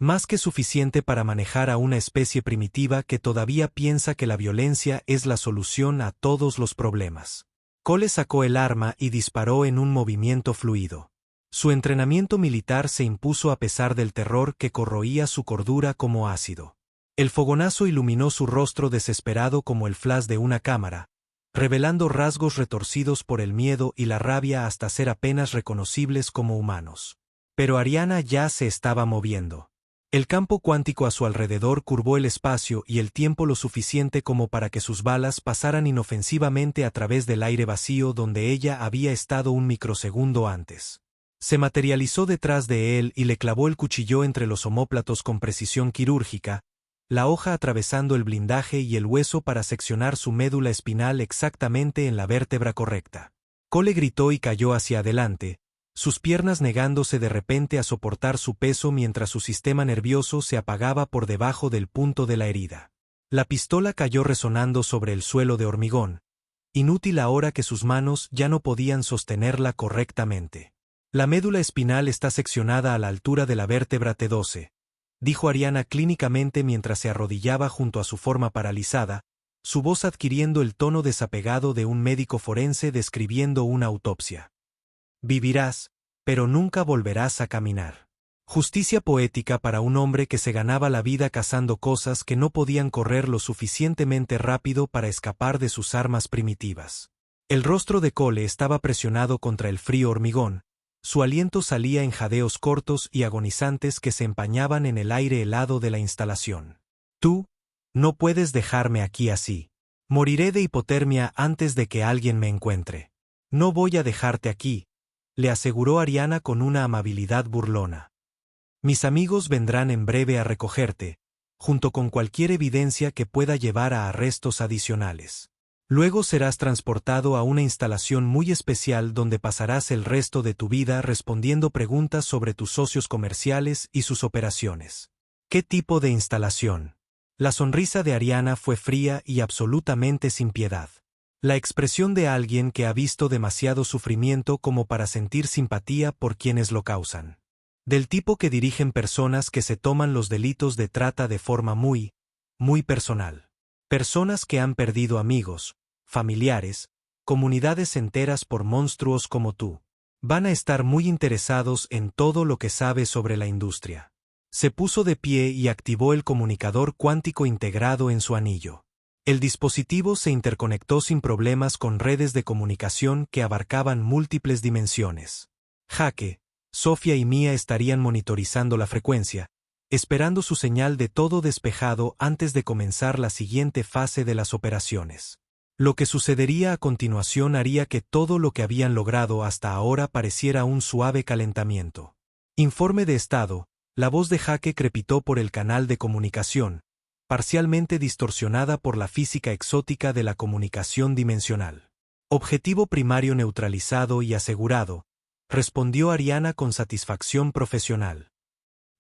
Más que suficiente para manejar a una especie primitiva que todavía piensa que la violencia es la solución a todos los problemas. Cole sacó el arma y disparó en un movimiento fluido. Su entrenamiento militar se impuso a pesar del terror que corroía su cordura como ácido. El fogonazo iluminó su rostro desesperado como el flash de una cámara, revelando rasgos retorcidos por el miedo y la rabia hasta ser apenas reconocibles como humanos. Pero Ariana ya se estaba moviendo. El campo cuántico a su alrededor curvó el espacio y el tiempo lo suficiente como para que sus balas pasaran inofensivamente a través del aire vacío donde ella había estado un microsegundo antes. Se materializó detrás de él y le clavó el cuchillo entre los omóplatos con precisión quirúrgica, la hoja atravesando el blindaje y el hueso para seccionar su médula espinal exactamente en la vértebra correcta. Cole gritó y cayó hacia adelante, sus piernas negándose de repente a soportar su peso mientras su sistema nervioso se apagaba por debajo del punto de la herida. La pistola cayó resonando sobre el suelo de hormigón, inútil ahora que sus manos ya no podían sostenerla correctamente. La médula espinal está seccionada a la altura de la vértebra T12, dijo Ariana clínicamente mientras se arrodillaba junto a su forma paralizada, su voz adquiriendo el tono desapegado de un médico forense describiendo una autopsia. Vivirás, pero nunca volverás a caminar. Justicia poética para un hombre que se ganaba la vida cazando cosas que no podían correr lo suficientemente rápido para escapar de sus armas primitivas. El rostro de Cole estaba presionado contra el frío hormigón, su aliento salía en jadeos cortos y agonizantes que se empañaban en el aire helado de la instalación. Tú, no puedes dejarme aquí así. Moriré de hipotermia antes de que alguien me encuentre. No voy a dejarte aquí, le aseguró Ariana con una amabilidad burlona. Mis amigos vendrán en breve a recogerte, junto con cualquier evidencia que pueda llevar a arrestos adicionales. Luego serás transportado a una instalación muy especial donde pasarás el resto de tu vida respondiendo preguntas sobre tus socios comerciales y sus operaciones. ¿Qué tipo de instalación? La sonrisa de Ariana fue fría y absolutamente sin piedad. La expresión de alguien que ha visto demasiado sufrimiento como para sentir simpatía por quienes lo causan. Del tipo que dirigen personas que se toman los delitos de trata de forma muy personal. Personas que han perdido amigos, familiares, comunidades enteras por monstruos como tú. Van a estar muy interesados en todo lo que sabes sobre la industria. Se puso de pie y activó el comunicador cuántico integrado en su anillo. El dispositivo se interconectó sin problemas con redes de comunicación que abarcaban múltiples dimensiones. Jaque, Sofía y Mia estarían monitorizando la frecuencia, esperando su señal de todo despejado antes de comenzar la siguiente fase de las operaciones. Lo que sucedería a continuación haría que todo lo que habían logrado hasta ahora pareciera un suave calentamiento. Informe de estado, la voz de Jaque crepitó por el canal de comunicación, parcialmente distorsionada por la física exótica de la comunicación dimensional. Objetivo primario neutralizado y asegurado, respondió Ariana con satisfacción profesional.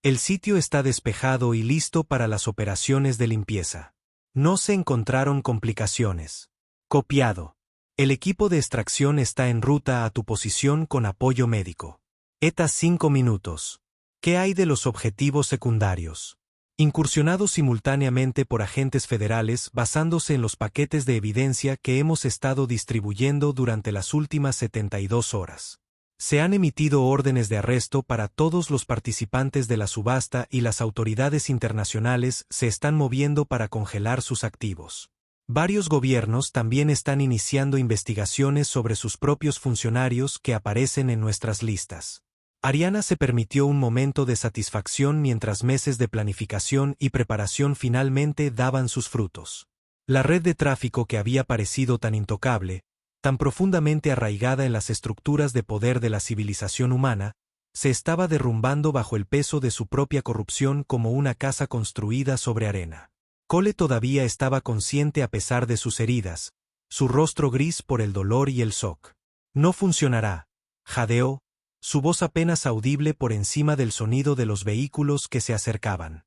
El sitio está despejado y listo para las operaciones de limpieza. No se encontraron complicaciones. Copiado. El equipo de extracción está en ruta a tu posición con apoyo médico. ETA 5 minutos. ¿Qué hay de los objetivos secundarios? Incursionados simultáneamente por agentes federales basándose en los paquetes de evidencia que hemos estado distribuyendo durante las últimas 72 horas. Se han emitido órdenes de arresto para todos los participantes de la subasta y las autoridades internacionales se están moviendo para congelar sus activos. Varios gobiernos también están iniciando investigaciones sobre sus propios funcionarios que aparecen en nuestras listas. Ariana se permitió un momento de satisfacción mientras meses de planificación y preparación finalmente daban sus frutos. La red de tráfico que había parecido tan intocable, tan profundamente arraigada en las estructuras de poder de la civilización humana, se estaba derrumbando bajo el peso de su propia corrupción como una casa construida sobre arena. Cole todavía estaba consciente a pesar de sus heridas, su rostro gris por el dolor y el shock. No funcionará, jadeó, su voz apenas audible por encima del sonido de los vehículos que se acercaban.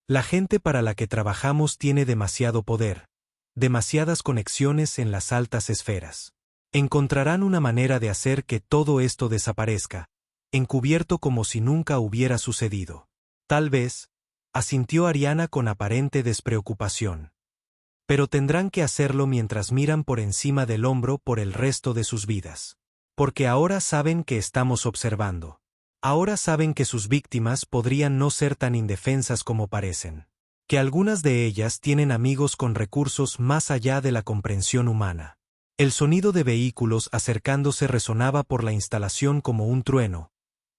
La gente para la que trabajamos tiene demasiado poder, demasiadas conexiones en las altas esferas. Encontrarán una manera de hacer que todo esto desaparezca, encubierto como si nunca hubiera sucedido. Tal vez, asintió Ariana con aparente despreocupación. Pero tendrán que hacerlo mientras miran por encima del hombro por el resto de sus vidas. Porque ahora saben que estamos observando. Ahora saben que sus víctimas podrían no ser tan indefensas como parecen. Que algunas de ellas tienen amigos con recursos más allá de la comprensión humana. El sonido de vehículos acercándose resonaba por la instalación como un trueno,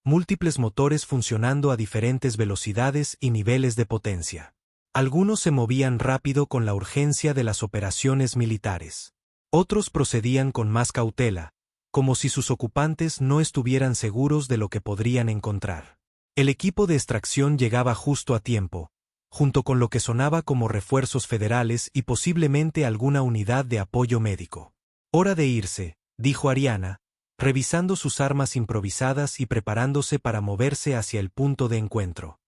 múltiples motores funcionando a diferentes velocidades y niveles de potencia. Algunos se movían rápido con la urgencia de las operaciones militares. Otros procedían con más cautela, como si sus ocupantes no estuvieran seguros de lo que podrían encontrar. El equipo de extracción llegaba justo a tiempo, junto con lo que sonaba como refuerzos federales y posiblemente alguna unidad de apoyo médico. «Hora de irse», dijo Ariana, revisando sus armas improvisadas y preparándose para moverse hacia el punto de encuentro.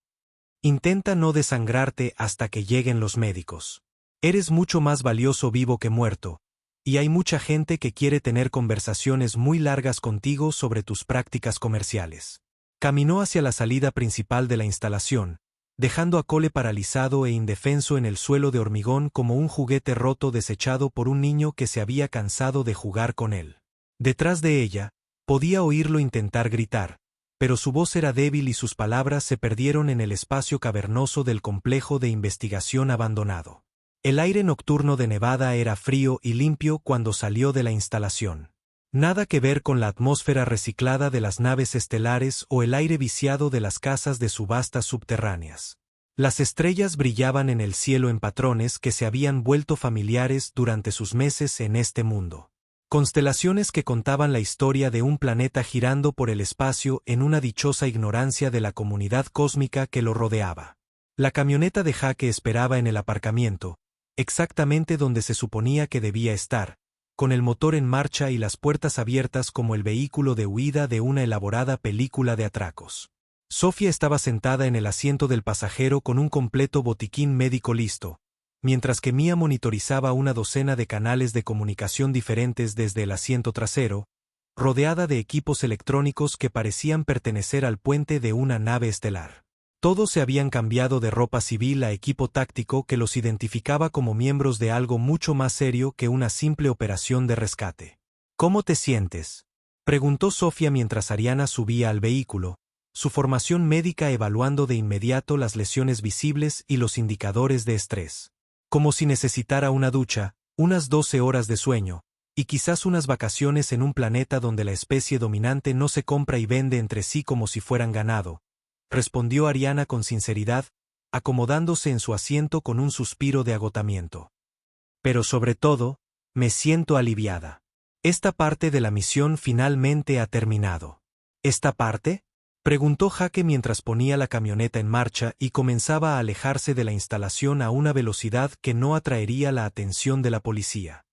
«Intenta no desangrarte hasta que lleguen los médicos. Eres mucho más valioso vivo que muerto, y hay mucha gente que quiere tener conversaciones muy largas contigo sobre tus prácticas comerciales». Caminó hacia la salida principal de la instalación, dejando a Cole paralizado e indefenso en el suelo de hormigón como un juguete roto desechado por un niño que se había cansado de jugar con él. Detrás de ella, podía oírlo intentar gritar, pero su voz era débil y sus palabras se perdieron en el espacio cavernoso del complejo de investigación abandonado. El aire nocturno de Nevada era frío y limpio cuando salió de la instalación. Nada que ver con la atmósfera reciclada de las naves estelares o el aire viciado de las casas de subastas subterráneas. Las estrellas brillaban en el cielo en patrones que se habían vuelto familiares durante sus meses en este mundo. Constelaciones que contaban la historia de un planeta girando por el espacio en una dichosa ignorancia de la comunidad cósmica que lo rodeaba. La camioneta de Jaque esperaba en el aparcamiento, exactamente donde se suponía que debía estar, con el motor en marcha y las puertas abiertas como el vehículo de huida de una elaborada película de atracos. Sofía estaba sentada en el asiento del pasajero con un completo botiquín médico listo, mientras que Mia monitorizaba una docena de canales de comunicación diferentes desde el asiento trasero, rodeada de equipos electrónicos que parecían pertenecer al puente de una nave estelar. Todos se habían cambiado de ropa civil a equipo táctico que los identificaba como miembros de algo mucho más serio que una simple operación de rescate. «¿Cómo te sientes?», preguntó Sofía mientras Ariana subía al vehículo, su formación médica evaluando de inmediato las lesiones visibles y los indicadores de estrés. Como si necesitara una ducha, unas 12 horas de sueño, y quizás unas vacaciones en un planeta donde la especie dominante no se compra y vende entre sí como si fueran ganado, respondió Ariana con sinceridad, acomodándose en su asiento con un suspiro de agotamiento. «Pero sobre todo, me siento aliviada. Esta parte de la misión finalmente ha terminado». «¿Esta parte?», preguntó Jaque mientras ponía la camioneta en marcha y comenzaba a alejarse de la instalación a una velocidad que no atraería la atención de la policía.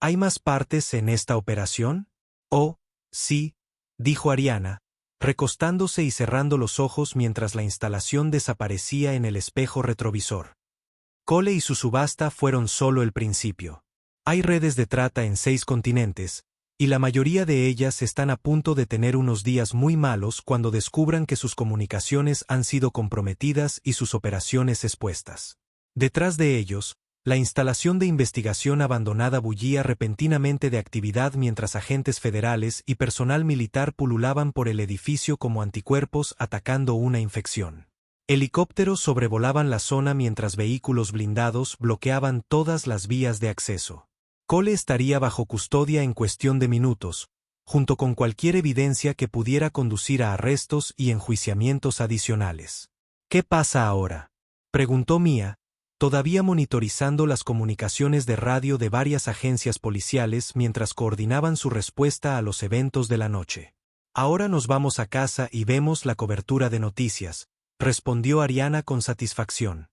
«¿Hay más partes en esta operación?». «Oh, sí», dijo Ariana, recostándose y cerrando los ojos mientras la instalación desaparecía en el espejo retrovisor. Cole y su subasta fueron solo el principio. Hay redes de trata en 6 continentes, y la mayoría de ellas están a punto de tener unos días muy malos cuando descubran que sus comunicaciones han sido comprometidas y sus operaciones expuestas. Detrás de ellos, la instalación de investigación abandonada bullía repentinamente de actividad mientras agentes federales y personal militar pululaban por el edificio como anticuerpos atacando una infección. Helicópteros sobrevolaban la zona mientras vehículos blindados bloqueaban todas las vías de acceso. Cole estaría bajo custodia en cuestión de minutos, junto con cualquier evidencia que pudiera conducir a arrestos y enjuiciamientos adicionales. «¿Qué pasa ahora?», preguntó Mia, todavía monitorizando las comunicaciones de radio de varias agencias policiales mientras coordinaban su respuesta a los eventos de la noche. «Ahora nos vamos a casa y vemos la cobertura de noticias», respondió Ariana con satisfacción.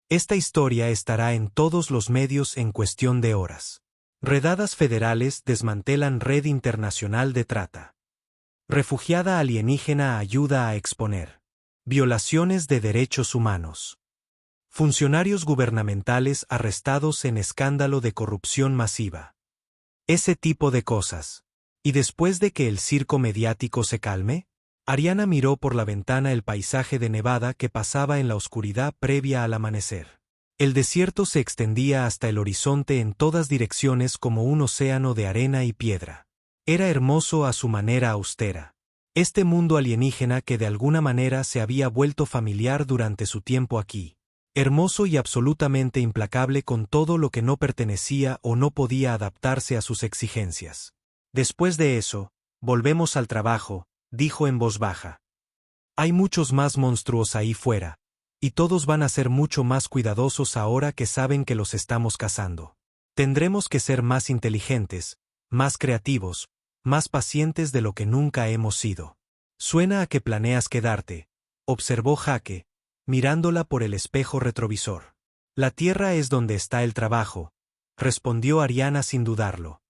Esta historia estará en todos los medios en cuestión de horas. Redadas federales desmantelan red internacional de trata. Refugiada alienígena ayuda a exponer. Violaciones de derechos humanos. Funcionarios gubernamentales arrestados en escándalo de corrupción masiva. Ese tipo de cosas. Y después de que el circo mediático se calme, Ariana miró por la ventana el paisaje de Nevada que pasaba en la oscuridad previa al amanecer. El desierto se extendía hasta el horizonte en todas direcciones como un océano de arena y piedra. Era hermoso a su manera austera. Este mundo alienígena que de alguna manera se había vuelto familiar durante su tiempo aquí. Hermoso y absolutamente implacable con todo lo que no pertenecía o no podía adaptarse a sus exigencias. Después de eso, volvemos al trabajo, dijo en voz baja. Hay muchos más monstruos ahí fuera, y todos van a ser mucho más cuidadosos ahora que saben que los estamos cazando. Tendremos que ser más inteligentes, más creativos, más pacientes de lo que nunca hemos sido. Suena a que planeas quedarte, observó Jake, mirándola por el espejo retrovisor. La tierra es donde está el trabajo, respondió Ariana sin dudarlo.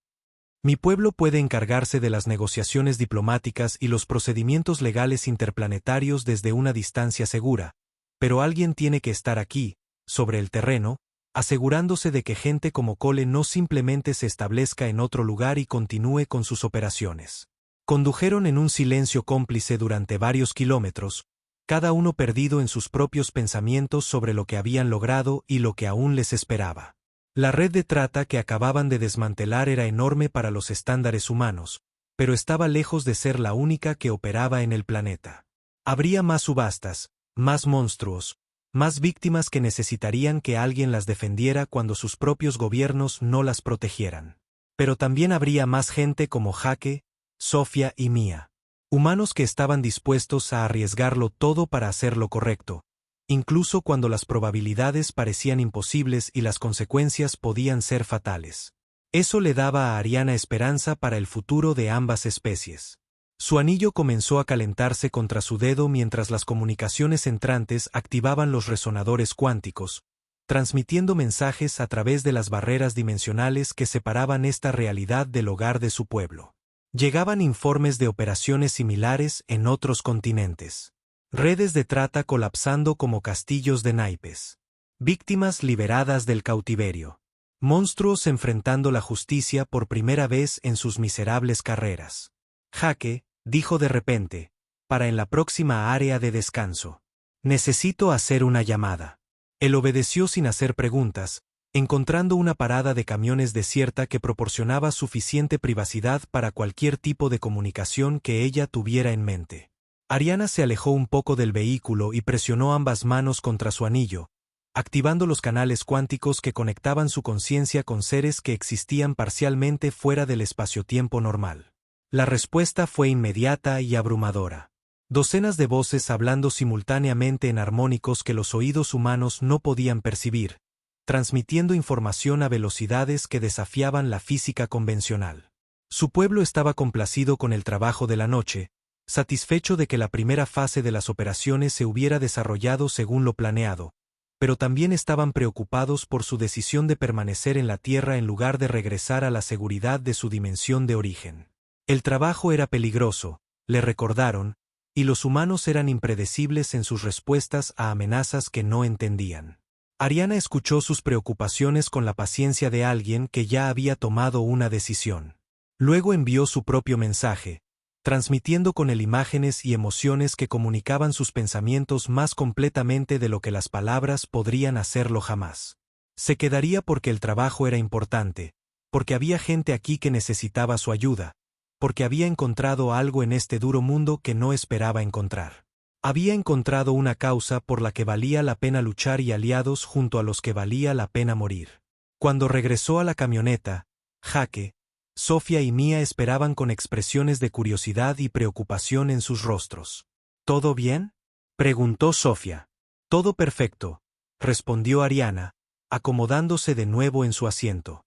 Mi pueblo puede encargarse de las negociaciones diplomáticas y los procedimientos legales interplanetarios desde una distancia segura, pero alguien tiene que estar aquí, sobre el terreno, asegurándose de que gente como Cole no simplemente se establezca en otro lugar y continúe con sus operaciones. Condujeron en un silencio cómplice durante varios kilómetros, cada uno perdido en sus propios pensamientos sobre lo que habían logrado y lo que aún les esperaba. La red de trata que acababan de desmantelar era enorme para los estándares humanos, pero estaba lejos de ser la única que operaba en el planeta. Habría más subastas, más monstruos, más víctimas que necesitarían que alguien las defendiera cuando sus propios gobiernos no las protegieran. Pero también habría más gente como Jake, Sofía y Mia. Humanos que estaban dispuestos a arriesgarlo todo para hacer lo correcto, incluso cuando las probabilidades parecían imposibles y las consecuencias podían ser fatales. Eso le daba a Ariana esperanza para el futuro de ambas especies. Su anillo comenzó a calentarse contra su dedo mientras las comunicaciones entrantes activaban los resonadores cuánticos, transmitiendo mensajes a través de las barreras dimensionales que separaban esta realidad del hogar de su pueblo. Llegaban informes de operaciones similares en otros continentes. Redes de trata colapsando como castillos de naipes. Víctimas liberadas del cautiverio. Monstruos enfrentando la justicia por primera vez en sus miserables carreras. Jake, dijo de repente, para en la próxima área de descanso. Necesito hacer una llamada. Él obedeció sin hacer preguntas, encontrando una parada de camiones desierta que proporcionaba suficiente privacidad para cualquier tipo de comunicación que ella tuviera en mente. Ariana se alejó un poco del vehículo y presionó ambas manos contra su anillo, activando los canales cuánticos que conectaban su conciencia con seres que existían parcialmente fuera del espacio-tiempo normal. La respuesta fue inmediata y abrumadora. Docenas de voces hablando simultáneamente en armónicos que los oídos humanos no podían percibir, transmitiendo información a velocidades que desafiaban la física convencional. Su pueblo estaba complacido con el trabajo de la noche, satisfecho de que la primera fase de las operaciones se hubiera desarrollado según lo planeado, pero también estaban preocupados por su decisión de permanecer en la Tierra en lugar de regresar a la seguridad de su dimensión de origen. El trabajo era peligroso, le recordaron, y los humanos eran impredecibles en sus respuestas a amenazas que no entendían. Ariana escuchó sus preocupaciones con la paciencia de alguien que ya había tomado una decisión. Luego envió su propio mensaje, transmitiendo con él imágenes y emociones que comunicaban sus pensamientos más completamente de lo que las palabras podrían hacerlo jamás. Se quedaría porque el trabajo era importante, porque había gente aquí que necesitaba su ayuda, porque había encontrado algo en este duro mundo que no esperaba encontrar. Había encontrado una causa por la que valía la pena luchar y aliados junto a los que valía la pena morir. Cuando regresó a la camioneta, Jake, Sofía y Mia esperaban con expresiones de curiosidad y preocupación en sus rostros. ¿Todo bien?, preguntó Sofía. Todo perfecto, respondió Ariana, acomodándose de nuevo en su asiento.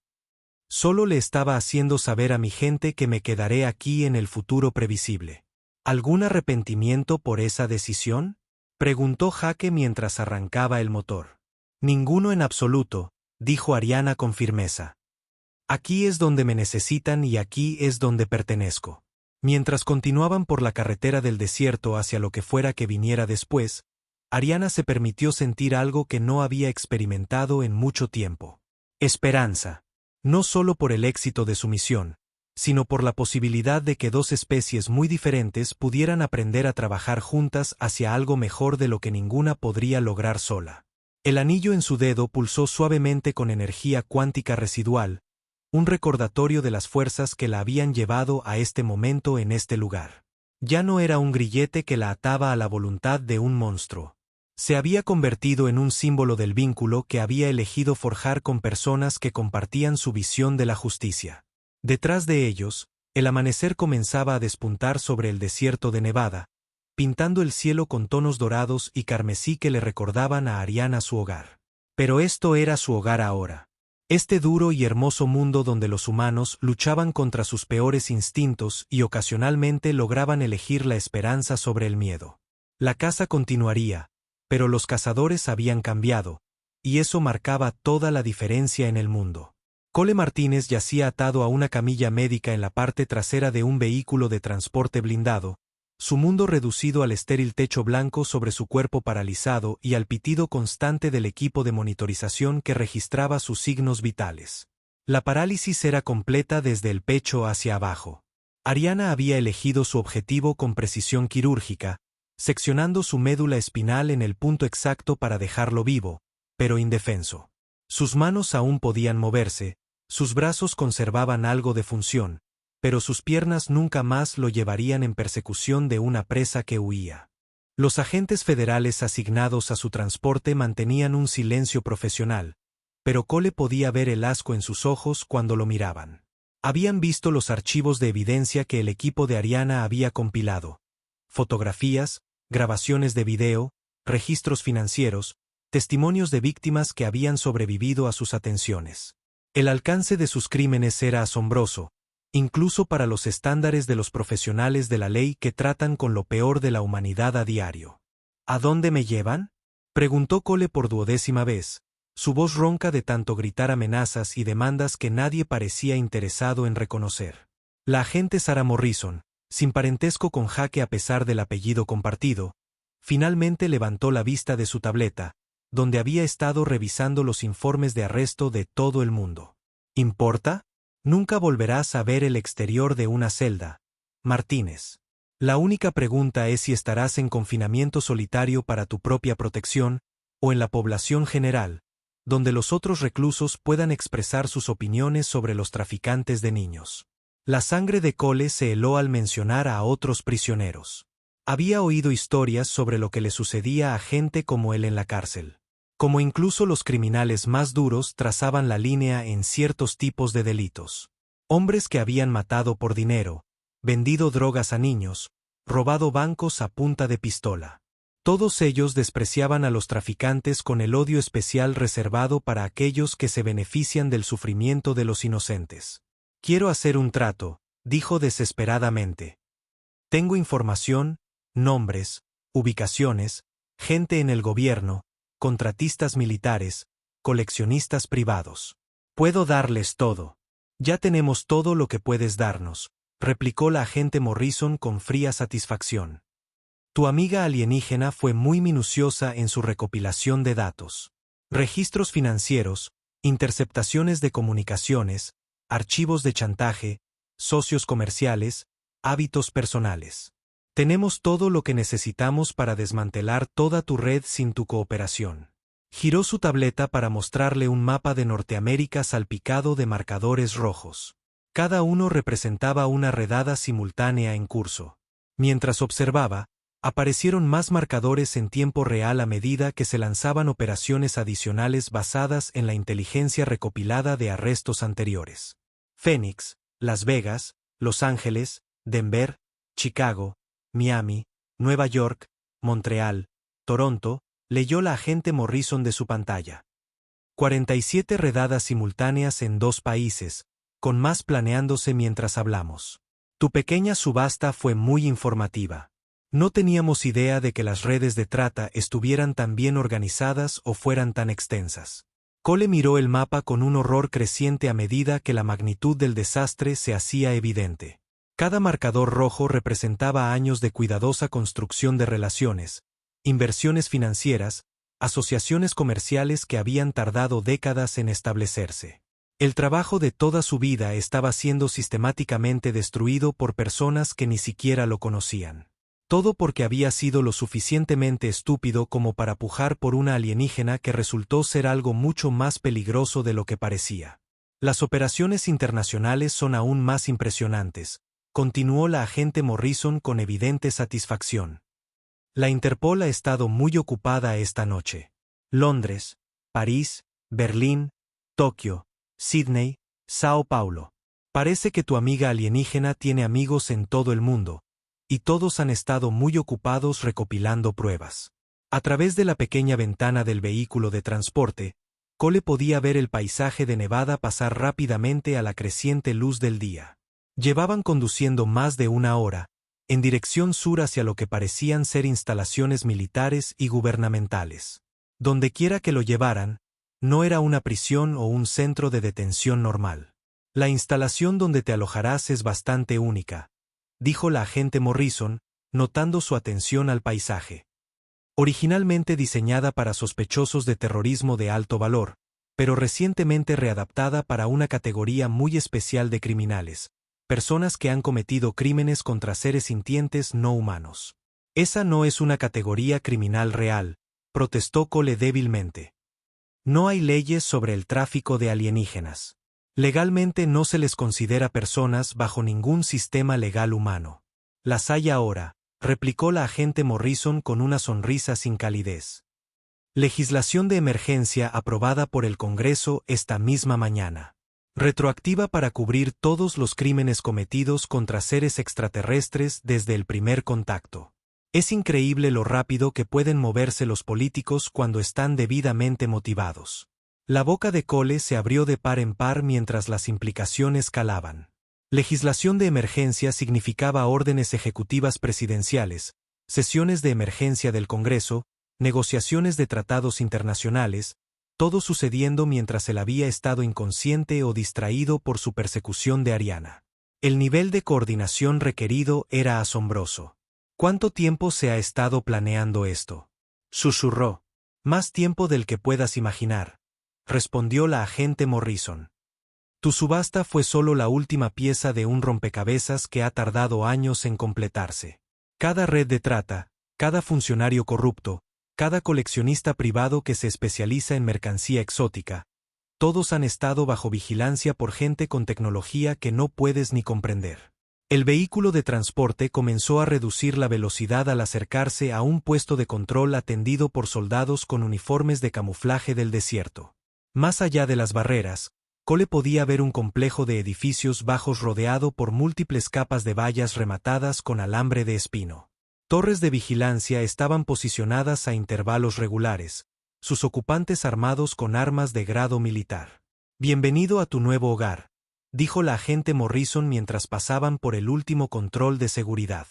Solo le estaba haciendo saber a mi gente que me quedaré aquí en el futuro previsible. ¿Algún arrepentimiento por esa decisión?, preguntó Jake mientras arrancaba el motor. Ninguno en absoluto, dijo Ariana con firmeza. Aquí es donde me necesitan y aquí es donde pertenezco. Mientras continuaban por la carretera del desierto hacia lo que fuera que viniera después, Ariana se permitió sentir algo que no había experimentado en mucho tiempo. Esperanza. No solo por el éxito de su misión, sino por la posibilidad de que dos especies muy diferentes pudieran aprender a trabajar juntas hacia algo mejor de lo que ninguna podría lograr sola. El anillo en su dedo pulsó suavemente con energía cuántica residual, un recordatorio de las fuerzas que la habían llevado a este momento en este lugar. Ya no era un grillete que la ataba a la voluntad de un monstruo. Se había convertido en un símbolo del vínculo que había elegido forjar con personas que compartían su visión de la justicia. Detrás de ellos, el amanecer comenzaba a despuntar sobre el desierto de Nevada, pintando el cielo con tonos dorados y carmesí que le recordaban a Ariana su hogar. Pero esto era su hogar ahora. Este duro y hermoso mundo donde los humanos luchaban contra sus peores instintos y ocasionalmente lograban elegir la esperanza sobre el miedo. La caza continuaría, pero los cazadores habían cambiado, y eso marcaba toda la diferencia en el mundo. Cole Martínez yacía atado a una camilla médica en la parte trasera de un vehículo de transporte blindado, su mundo reducido al estéril techo blanco sobre su cuerpo paralizado y al pitido constante del equipo de monitorización que registraba sus signos vitales. La parálisis era completa desde el pecho hacia abajo. Ariana había elegido su objetivo con precisión quirúrgica, seccionando su médula espinal en el punto exacto para dejarlo vivo, pero indefenso. Sus manos aún podían moverse, sus brazos conservaban algo de función, pero sus piernas nunca más lo llevarían en persecución de una presa que huía. Los agentes federales asignados a su transporte mantenían un silencio profesional, pero Cole podía ver el asco en sus ojos cuando lo miraban. Habían visto los archivos de evidencia que el equipo de Ariana había compilado: fotografías, grabaciones de video, registros financieros, testimonios de víctimas que habían sobrevivido a sus atenciones. El alcance de sus crímenes era asombroso, incluso para los estándares de los profesionales de la ley que tratan con lo peor de la humanidad a diario. ¿A dónde me llevan?, preguntó Cole por 12ª vez, su voz ronca de tanto gritar amenazas y demandas que nadie parecía interesado en reconocer. La agente Sarah Morrison, sin parentesco con Jaque a pesar del apellido compartido, finalmente levantó la vista de su tableta, donde había estado revisando los informes de arresto de todo el mundo. ¿Importa? Nunca volverás a ver el exterior de una celda, Martínez. La única pregunta es si estarás en confinamiento solitario para tu propia protección, o en la población general, donde los otros reclusos puedan expresar sus opiniones sobre los traficantes de niños. La sangre de Cole se heló al mencionar a otros prisioneros. Había oído historias sobre lo que le sucedía a gente como él en la cárcel. Como incluso los criminales más duros trazaban la línea en ciertos tipos de delitos. Hombres que habían matado por dinero, vendido drogas a niños, robado bancos a punta de pistola. Todos ellos despreciaban a los traficantes con el odio especial reservado para aquellos que se benefician del sufrimiento de los inocentes. Quiero hacer un trato, dijo desesperadamente. Tengo información, nombres, ubicaciones, gente en el gobierno, contratistas militares, coleccionistas privados. Puedo darles todo. Ya tenemos todo lo que puedes darnos, replicó la agente Morrison con fría satisfacción. Tu amiga alienígena fue muy minuciosa en su recopilación de datos. Registros financieros, interceptaciones de comunicaciones, archivos de chantaje, socios comerciales, hábitos personales. Tenemos todo lo que necesitamos para desmantelar toda tu red sin tu cooperación. Giró su tableta para mostrarle un mapa de Norteamérica salpicado de marcadores rojos. Cada uno representaba una redada simultánea en curso. Mientras observaba, aparecieron más marcadores en tiempo real a medida que se lanzaban operaciones adicionales basadas en la inteligencia recopilada de arrestos anteriores. Phoenix, Las Vegas, Los Ángeles, Denver, Chicago, Miami, Nueva York, Montreal, Toronto, leyó la agente Morrison de su pantalla. 47 redadas simultáneas en 2 países, con más planeándose mientras hablamos. Tu pequeña subasta fue muy informativa. No teníamos idea de que las redes de trata estuvieran tan bien organizadas o fueran tan extensas. Cole miró el mapa con un horror creciente a medida que la magnitud del desastre se hacía evidente. Cada marcador rojo representaba años de cuidadosa construcción de relaciones, inversiones financieras, asociaciones comerciales que habían tardado décadas en establecerse. El trabajo de toda su vida estaba siendo sistemáticamente destruido por personas que ni siquiera lo conocían. Todo porque había sido lo suficientemente estúpido como para pujar por una alienígena que resultó ser algo mucho más peligroso de lo que parecía. Las operaciones internacionales son aún más impresionantes, continuó la agente Morrison con evidente satisfacción. La Interpol ha estado muy ocupada esta noche. Londres, París, Berlín, Tokio, Sydney, Sao Paulo. Parece que tu amiga alienígena tiene amigos en todo el mundo, y todos han estado muy ocupados recopilando pruebas. A través de la pequeña ventana del vehículo de transporte, Cole podía ver el paisaje de Nevada pasar rápidamente a la creciente luz del día. Llevaban conduciendo más de una hora, en dirección sur hacia lo que parecían ser instalaciones militares y gubernamentales. Dondequiera que lo llevaran, no era una prisión o un centro de detención normal. La instalación donde te alojarás es bastante única, dijo la agente Morrison, notando su atención al paisaje. Originalmente diseñada para sospechosos de terrorismo de alto valor, pero recientemente readaptada para una categoría muy especial de criminales, personas que han cometido crímenes contra seres sintientes no humanos. Esa no es una categoría criminal real, protestó Cole débilmente. No hay leyes sobre el tráfico de alienígenas. Legalmente no se les considera personas bajo ningún sistema legal humano. Las hay ahora, replicó la agente Morrison con una sonrisa sin calidez. Legislación de emergencia aprobada por el Congreso esta misma mañana. Retroactiva para cubrir todos los crímenes cometidos contra seres extraterrestres desde el primer contacto. Es increíble lo rápido que pueden moverse los políticos cuando están debidamente motivados. La boca de Cole se abrió de par en par mientras las implicaciones calaban. Legislación de emergencia significaba órdenes ejecutivas presidenciales, sesiones de emergencia del Congreso, negociaciones de tratados internacionales, todo sucediendo mientras él había estado inconsciente o distraído por su persecución de Ariana. El nivel de coordinación requerido era asombroso. ¿Cuánto tiempo se ha estado planeando esto?, susurró. Más tiempo del que puedas imaginar, respondió la agente Morrison. Tu subasta fue solo la última pieza de un rompecabezas que ha tardado años en completarse. Cada red de trata, cada funcionario corrupto, cada coleccionista privado que se especializa en mercancía exótica, todos han estado bajo vigilancia por gente con tecnología que no puedes ni comprender. El vehículo de transporte comenzó a reducir la velocidad al acercarse a un puesto de control atendido por soldados con uniformes de camuflaje del desierto. Más allá de las barreras, Cole podía ver un complejo de edificios bajos rodeado por múltiples capas de vallas rematadas con alambre de espino. Torres de vigilancia estaban posicionadas a intervalos regulares, sus ocupantes armados con armas de grado militar. Bienvenido a tu nuevo hogar, dijo la agente Morrison mientras pasaban por el último control de seguridad.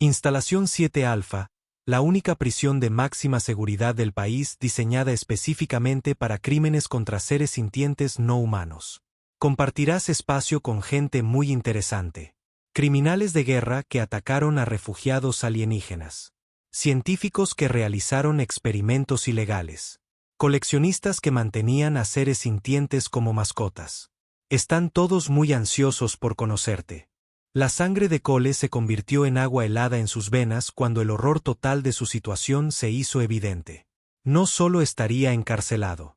Instalación 7 Alpha, la única prisión de máxima seguridad del país diseñada específicamente para crímenes contra seres sintientes no humanos. Compartirás espacio con gente muy interesante. Criminales de guerra que atacaron a refugiados alienígenas. Científicos que realizaron experimentos ilegales. Coleccionistas que mantenían a seres sintientes como mascotas. Están todos muy ansiosos por conocerte. La sangre de Cole se convirtió en agua helada en sus venas cuando el horror total de su situación se hizo evidente. No solo estaría encarcelado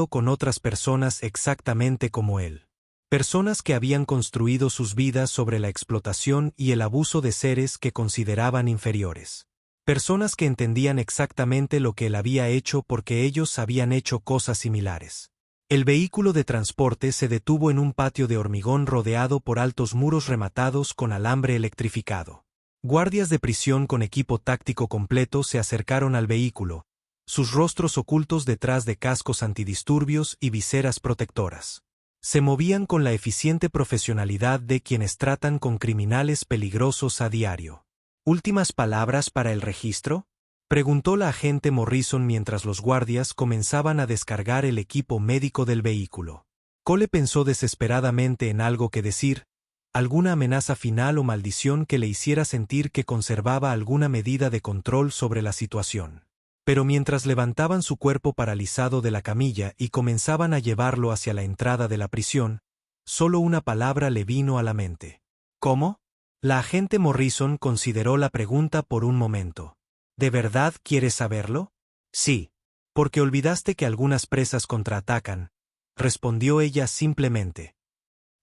con otras personas exactamente como él. Personas que habían construido sus vidas sobre la explotación y el abuso de seres que consideraban inferiores. Personas que entendían exactamente lo que él había hecho porque ellos habían hecho cosas similares. El vehículo de transporte se detuvo en un patio de hormigón rodeado por altos muros rematados con alambre electrificado. Guardias de prisión con equipo táctico completo se acercaron al vehículo, sus rostros ocultos detrás de cascos antidisturbios y viseras protectoras. Se movían con la eficiente profesionalidad de quienes tratan con criminales peligrosos a diario. ¿Últimas palabras para el registro? Preguntó la agente Morrison mientras los guardias comenzaban a descargar el equipo médico del vehículo. Cole pensó desesperadamente en algo que decir, alguna amenaza final o maldición que le hiciera sentir que conservaba alguna medida de control sobre la situación. Pero mientras levantaban su cuerpo paralizado de la camilla y comenzaban a llevarlo hacia la entrada de la prisión, solo una palabra le vino a la mente. ¿Cómo? La agente Morrison consideró la pregunta por un momento. ¿De verdad quieres saberlo? Sí. Porque olvidaste que algunas presas contraatacan, respondió ella simplemente.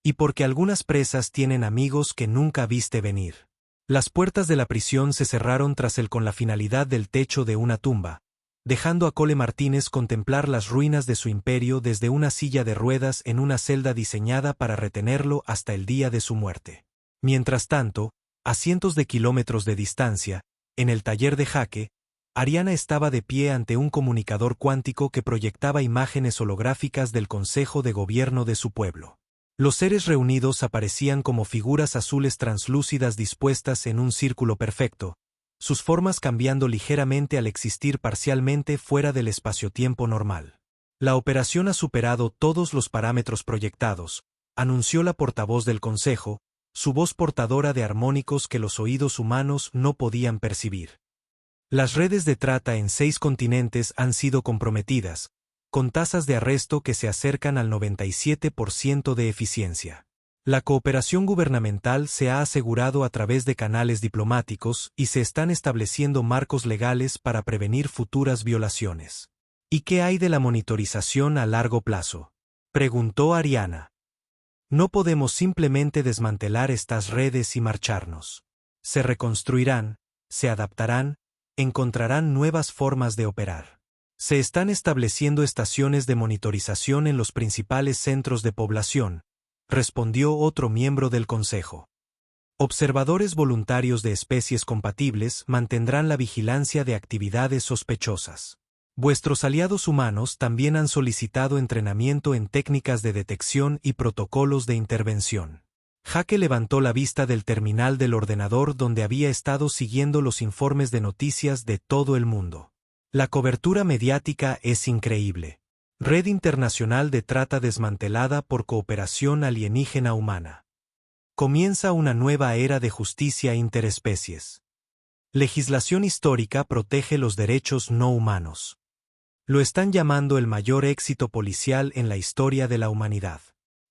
Y porque algunas presas tienen amigos que nunca viste venir. Las puertas de la prisión se cerraron tras él con la finalidad del techo de una tumba, dejando a Cole Martínez contemplar las ruinas de su imperio desde una silla de ruedas en una celda diseñada para retenerlo hasta el día de su muerte. Mientras tanto, a cientos de kilómetros de distancia, en el taller de Jaque, Ariana estaba de pie ante un comunicador cuántico que proyectaba imágenes holográficas del Consejo de Gobierno de su pueblo. Los seres reunidos aparecían como figuras azules translúcidas dispuestas en un círculo perfecto, sus formas cambiando ligeramente al existir parcialmente fuera del espacio-tiempo normal. La operación ha superado todos los parámetros proyectados, anunció la portavoz del Consejo, su voz portadora de armónicos que los oídos humanos no podían percibir. Las redes de trata en 6 continentes han sido comprometidas, con tasas de arresto que se acercan al 97% de eficiencia. La cooperación gubernamental se ha asegurado a través de canales diplomáticos y se están estableciendo marcos legales para prevenir futuras violaciones. ¿Y qué hay de la monitorización a largo plazo?, preguntó Ariana. No podemos simplemente desmantelar estas redes y marcharnos. Se reconstruirán, se adaptarán, encontrarán nuevas formas de operar. Se están estableciendo estaciones de monitorización en los principales centros de población, respondió otro miembro del Consejo. Observadores voluntarios de especies compatibles mantendrán la vigilancia de actividades sospechosas. Vuestros aliados humanos también han solicitado entrenamiento en técnicas de detección y protocolos de intervención. Jaque levantó la vista del terminal del ordenador donde había estado siguiendo los informes de noticias de todo el mundo. La cobertura mediática es increíble. Red Internacional de Trata desmantelada por cooperación alienígena humana. Comienza una nueva era de justicia interespecies. Legislación histórica protege los derechos no humanos. Lo están llamando el mayor éxito policial en la historia de la humanidad.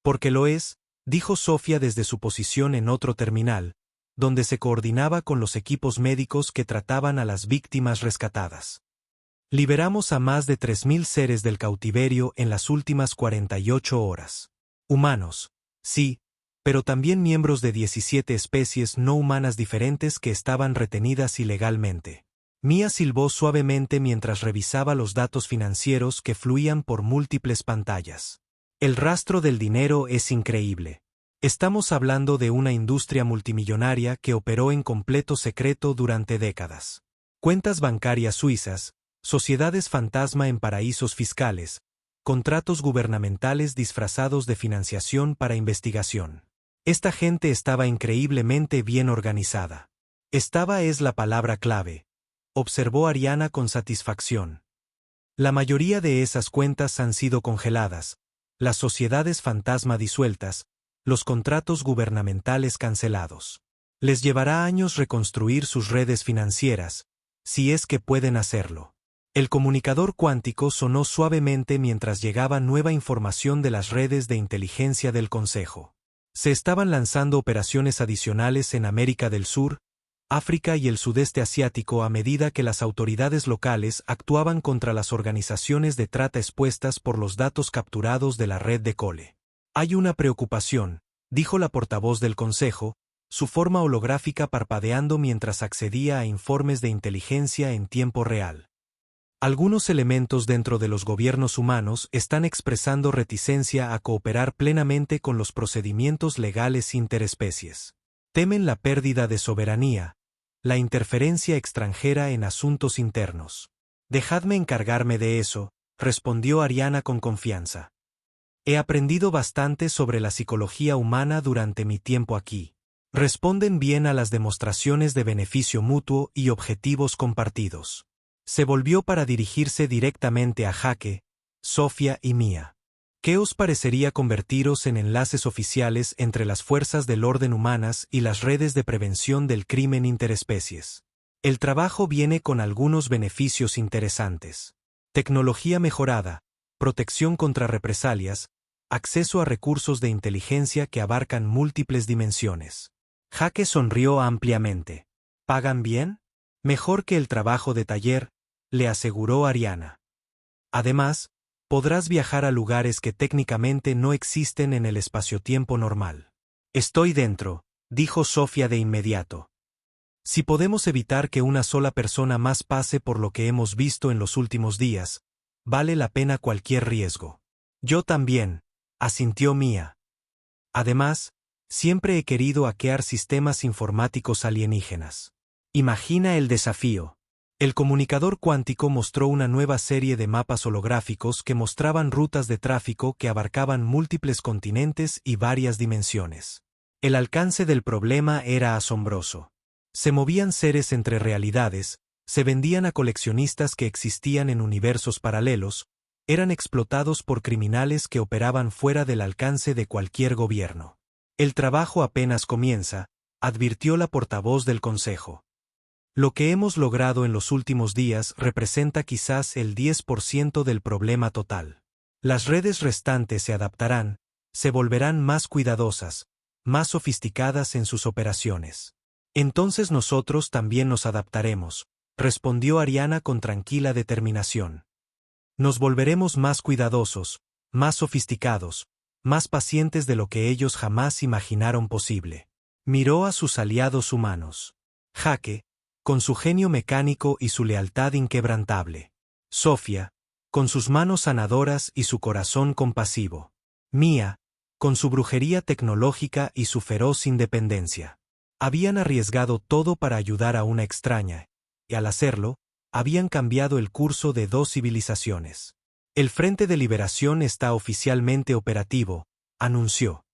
Porque lo es, dijo Sofía desde su posición en otro terminal, donde se coordinaba con los equipos médicos que trataban a las víctimas rescatadas. Liberamos a más de 3.000 seres del cautiverio en las últimas 48 horas. Humanos, sí, pero también miembros de 17 especies no humanas diferentes que estaban retenidas ilegalmente. Mia silbó suavemente mientras revisaba los datos financieros que fluían por múltiples pantallas. El rastro del dinero es increíble. Estamos hablando de una industria multimillonaria que operó en completo secreto durante décadas. Cuentas bancarias suizas, sociedades fantasma en paraísos fiscales, contratos gubernamentales disfrazados de financiación para investigación. Esta gente estaba increíblemente bien organizada. Estaba es la palabra clave, observó Ariana con satisfacción. La mayoría de esas cuentas han sido congeladas, las sociedades fantasma disueltas, los contratos gubernamentales cancelados. Les llevará años reconstruir sus redes financieras, si es que pueden hacerlo. El comunicador cuántico sonó suavemente mientras llegaba nueva información de las redes de inteligencia del Consejo. Se estaban lanzando operaciones adicionales en América del Sur, África y el sudeste asiático a medida que las autoridades locales actuaban contra las organizaciones de trata expuestas por los datos capturados de la red de Cole. Hay una preocupación, dijo la portavoz del Consejo, su forma holográfica parpadeando mientras accedía a informes de inteligencia en tiempo real. Algunos elementos dentro de los gobiernos humanos están expresando reticencia a cooperar plenamente con los procedimientos legales interespecies. Temen la pérdida de soberanía, la interferencia extranjera en asuntos internos. Dejadme encargarme de eso, respondió Ariana con confianza. He aprendido bastante sobre la psicología humana durante mi tiempo aquí. Responden bien a las demostraciones de beneficio mutuo y objetivos compartidos. Se volvió para dirigirse directamente a Jake, Sofía y Mia. ¿Qué os parecería convertiros en enlaces oficiales entre las fuerzas del orden humanas y las redes de prevención del crimen interespecies? El trabajo viene con algunos beneficios interesantes. Tecnología mejorada, protección contra represalias, acceso a recursos de inteligencia que abarcan múltiples dimensiones. Jake sonrió ampliamente. ¿Pagan bien? Mejor que el trabajo de taller, le aseguró Ariana. Además, podrás viajar a lugares que técnicamente no existen en el espacio-tiempo normal. Estoy dentro, dijo Sofía de inmediato. Si podemos evitar que una sola persona más pase por lo que hemos visto en los últimos días, vale la pena cualquier riesgo. Yo también, asintió Mia. Además, siempre he querido hackear sistemas informáticos alienígenas. Imagina el desafío. El comunicador cuántico mostró una nueva serie de mapas holográficos que mostraban rutas de tráfico que abarcaban múltiples continentes y varias dimensiones. El alcance del problema era asombroso. Se movían seres entre realidades, se vendían a coleccionistas que existían en universos paralelos, eran explotados por criminales que operaban fuera del alcance de cualquier gobierno. El trabajo apenas comienza, advirtió la portavoz del Consejo. Lo que hemos logrado en los últimos días representa quizás el 10% del problema total. Las redes restantes se adaptarán, se volverán más cuidadosas, más sofisticadas en sus operaciones. Entonces nosotros también nos adaptaremos, respondió Ariana con tranquila determinación. Nos volveremos más cuidadosos, más sofisticados, más pacientes de lo que ellos jamás imaginaron posible. Miró a sus aliados humanos. Jake, con su genio mecánico y su lealtad inquebrantable. Sofía, con sus manos sanadoras y su corazón compasivo. Mia, con su brujería tecnológica y su feroz independencia. Habían arriesgado todo para ayudar a una extraña, y al hacerlo, habían cambiado el curso de 2 civilizaciones. El Frente de Liberación está oficialmente operativo, anunció.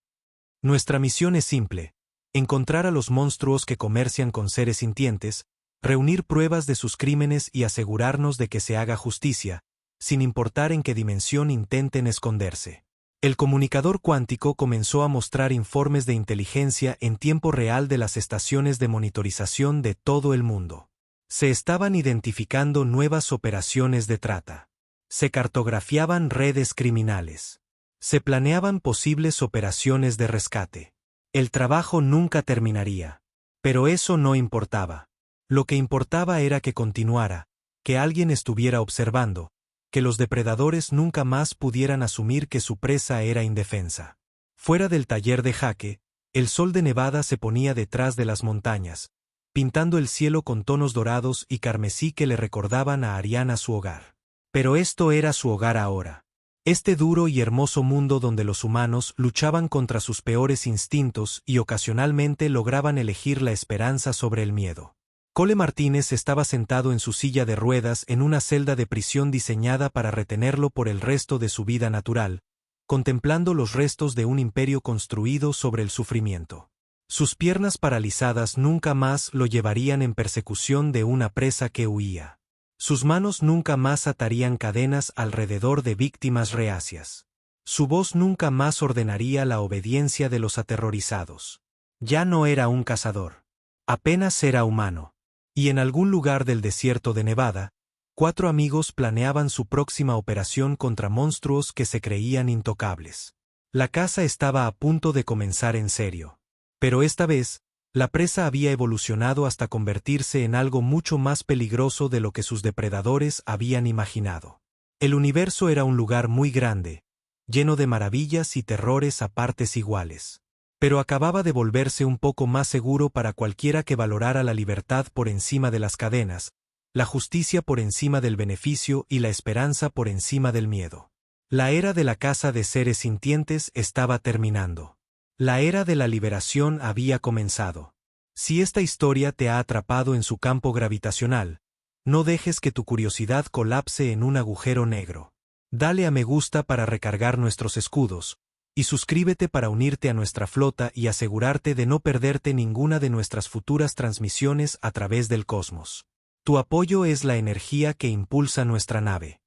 Nuestra misión es simple: encontrar a los monstruos que comercian con seres sintientes, reunir pruebas de sus crímenes y asegurarnos de que se haga justicia, sin importar en qué dimensión intenten esconderse. El comunicador cuántico comenzó a mostrar informes de inteligencia en tiempo real de las estaciones de monitorización de todo el mundo. Se estaban identificando nuevas operaciones de trata. Se cartografiaban redes criminales. Se planeaban posibles operaciones de rescate. El trabajo nunca terminaría. Pero eso no importaba. Lo que importaba era que continuara, que alguien estuviera observando, que los depredadores nunca más pudieran asumir que su presa era indefensa. Fuera del taller de Jake, el sol de Nevada se ponía detrás de las montañas, pintando el cielo con tonos dorados y carmesí que le recordaban a Ariana su hogar. Pero esto era su hogar ahora. Este duro y hermoso mundo donde los humanos luchaban contra sus peores instintos y ocasionalmente lograban elegir la esperanza sobre el miedo. Cole Martínez estaba sentado en su silla de ruedas en una celda de prisión diseñada para retenerlo por el resto de su vida natural, contemplando los restos de un imperio construido sobre el sufrimiento. Sus piernas paralizadas nunca más lo llevarían en persecución de una presa que huía. Sus manos nunca más atarían cadenas alrededor de víctimas reacias. Su voz nunca más ordenaría la obediencia de los aterrorizados. Ya no era un cazador. Apenas era humano. Y en algún lugar del desierto de Nevada, 4 amigos planeaban su próxima operación contra monstruos que se creían intocables. La caza estaba a punto de comenzar en serio. Pero esta vez, la presa había evolucionado hasta convertirse en algo mucho más peligroso de lo que sus depredadores habían imaginado. El universo era un lugar muy grande, lleno de maravillas y terrores a partes iguales. Pero acababa de volverse un poco más seguro para cualquiera que valorara la libertad por encima de las cadenas, la justicia por encima del beneficio y la esperanza por encima del miedo. La era de la caza de seres sintientes estaba terminando. La era de la liberación había comenzado. Si esta historia te ha atrapado en su campo gravitacional, no dejes que tu curiosidad colapse en un agujero negro. Dale a me gusta para recargar nuestros escudos, Y suscríbete para unirte a nuestra flota y asegurarte de no perderte ninguna de nuestras futuras transmisiones a través del cosmos. Tu apoyo es la energía que impulsa nuestra nave.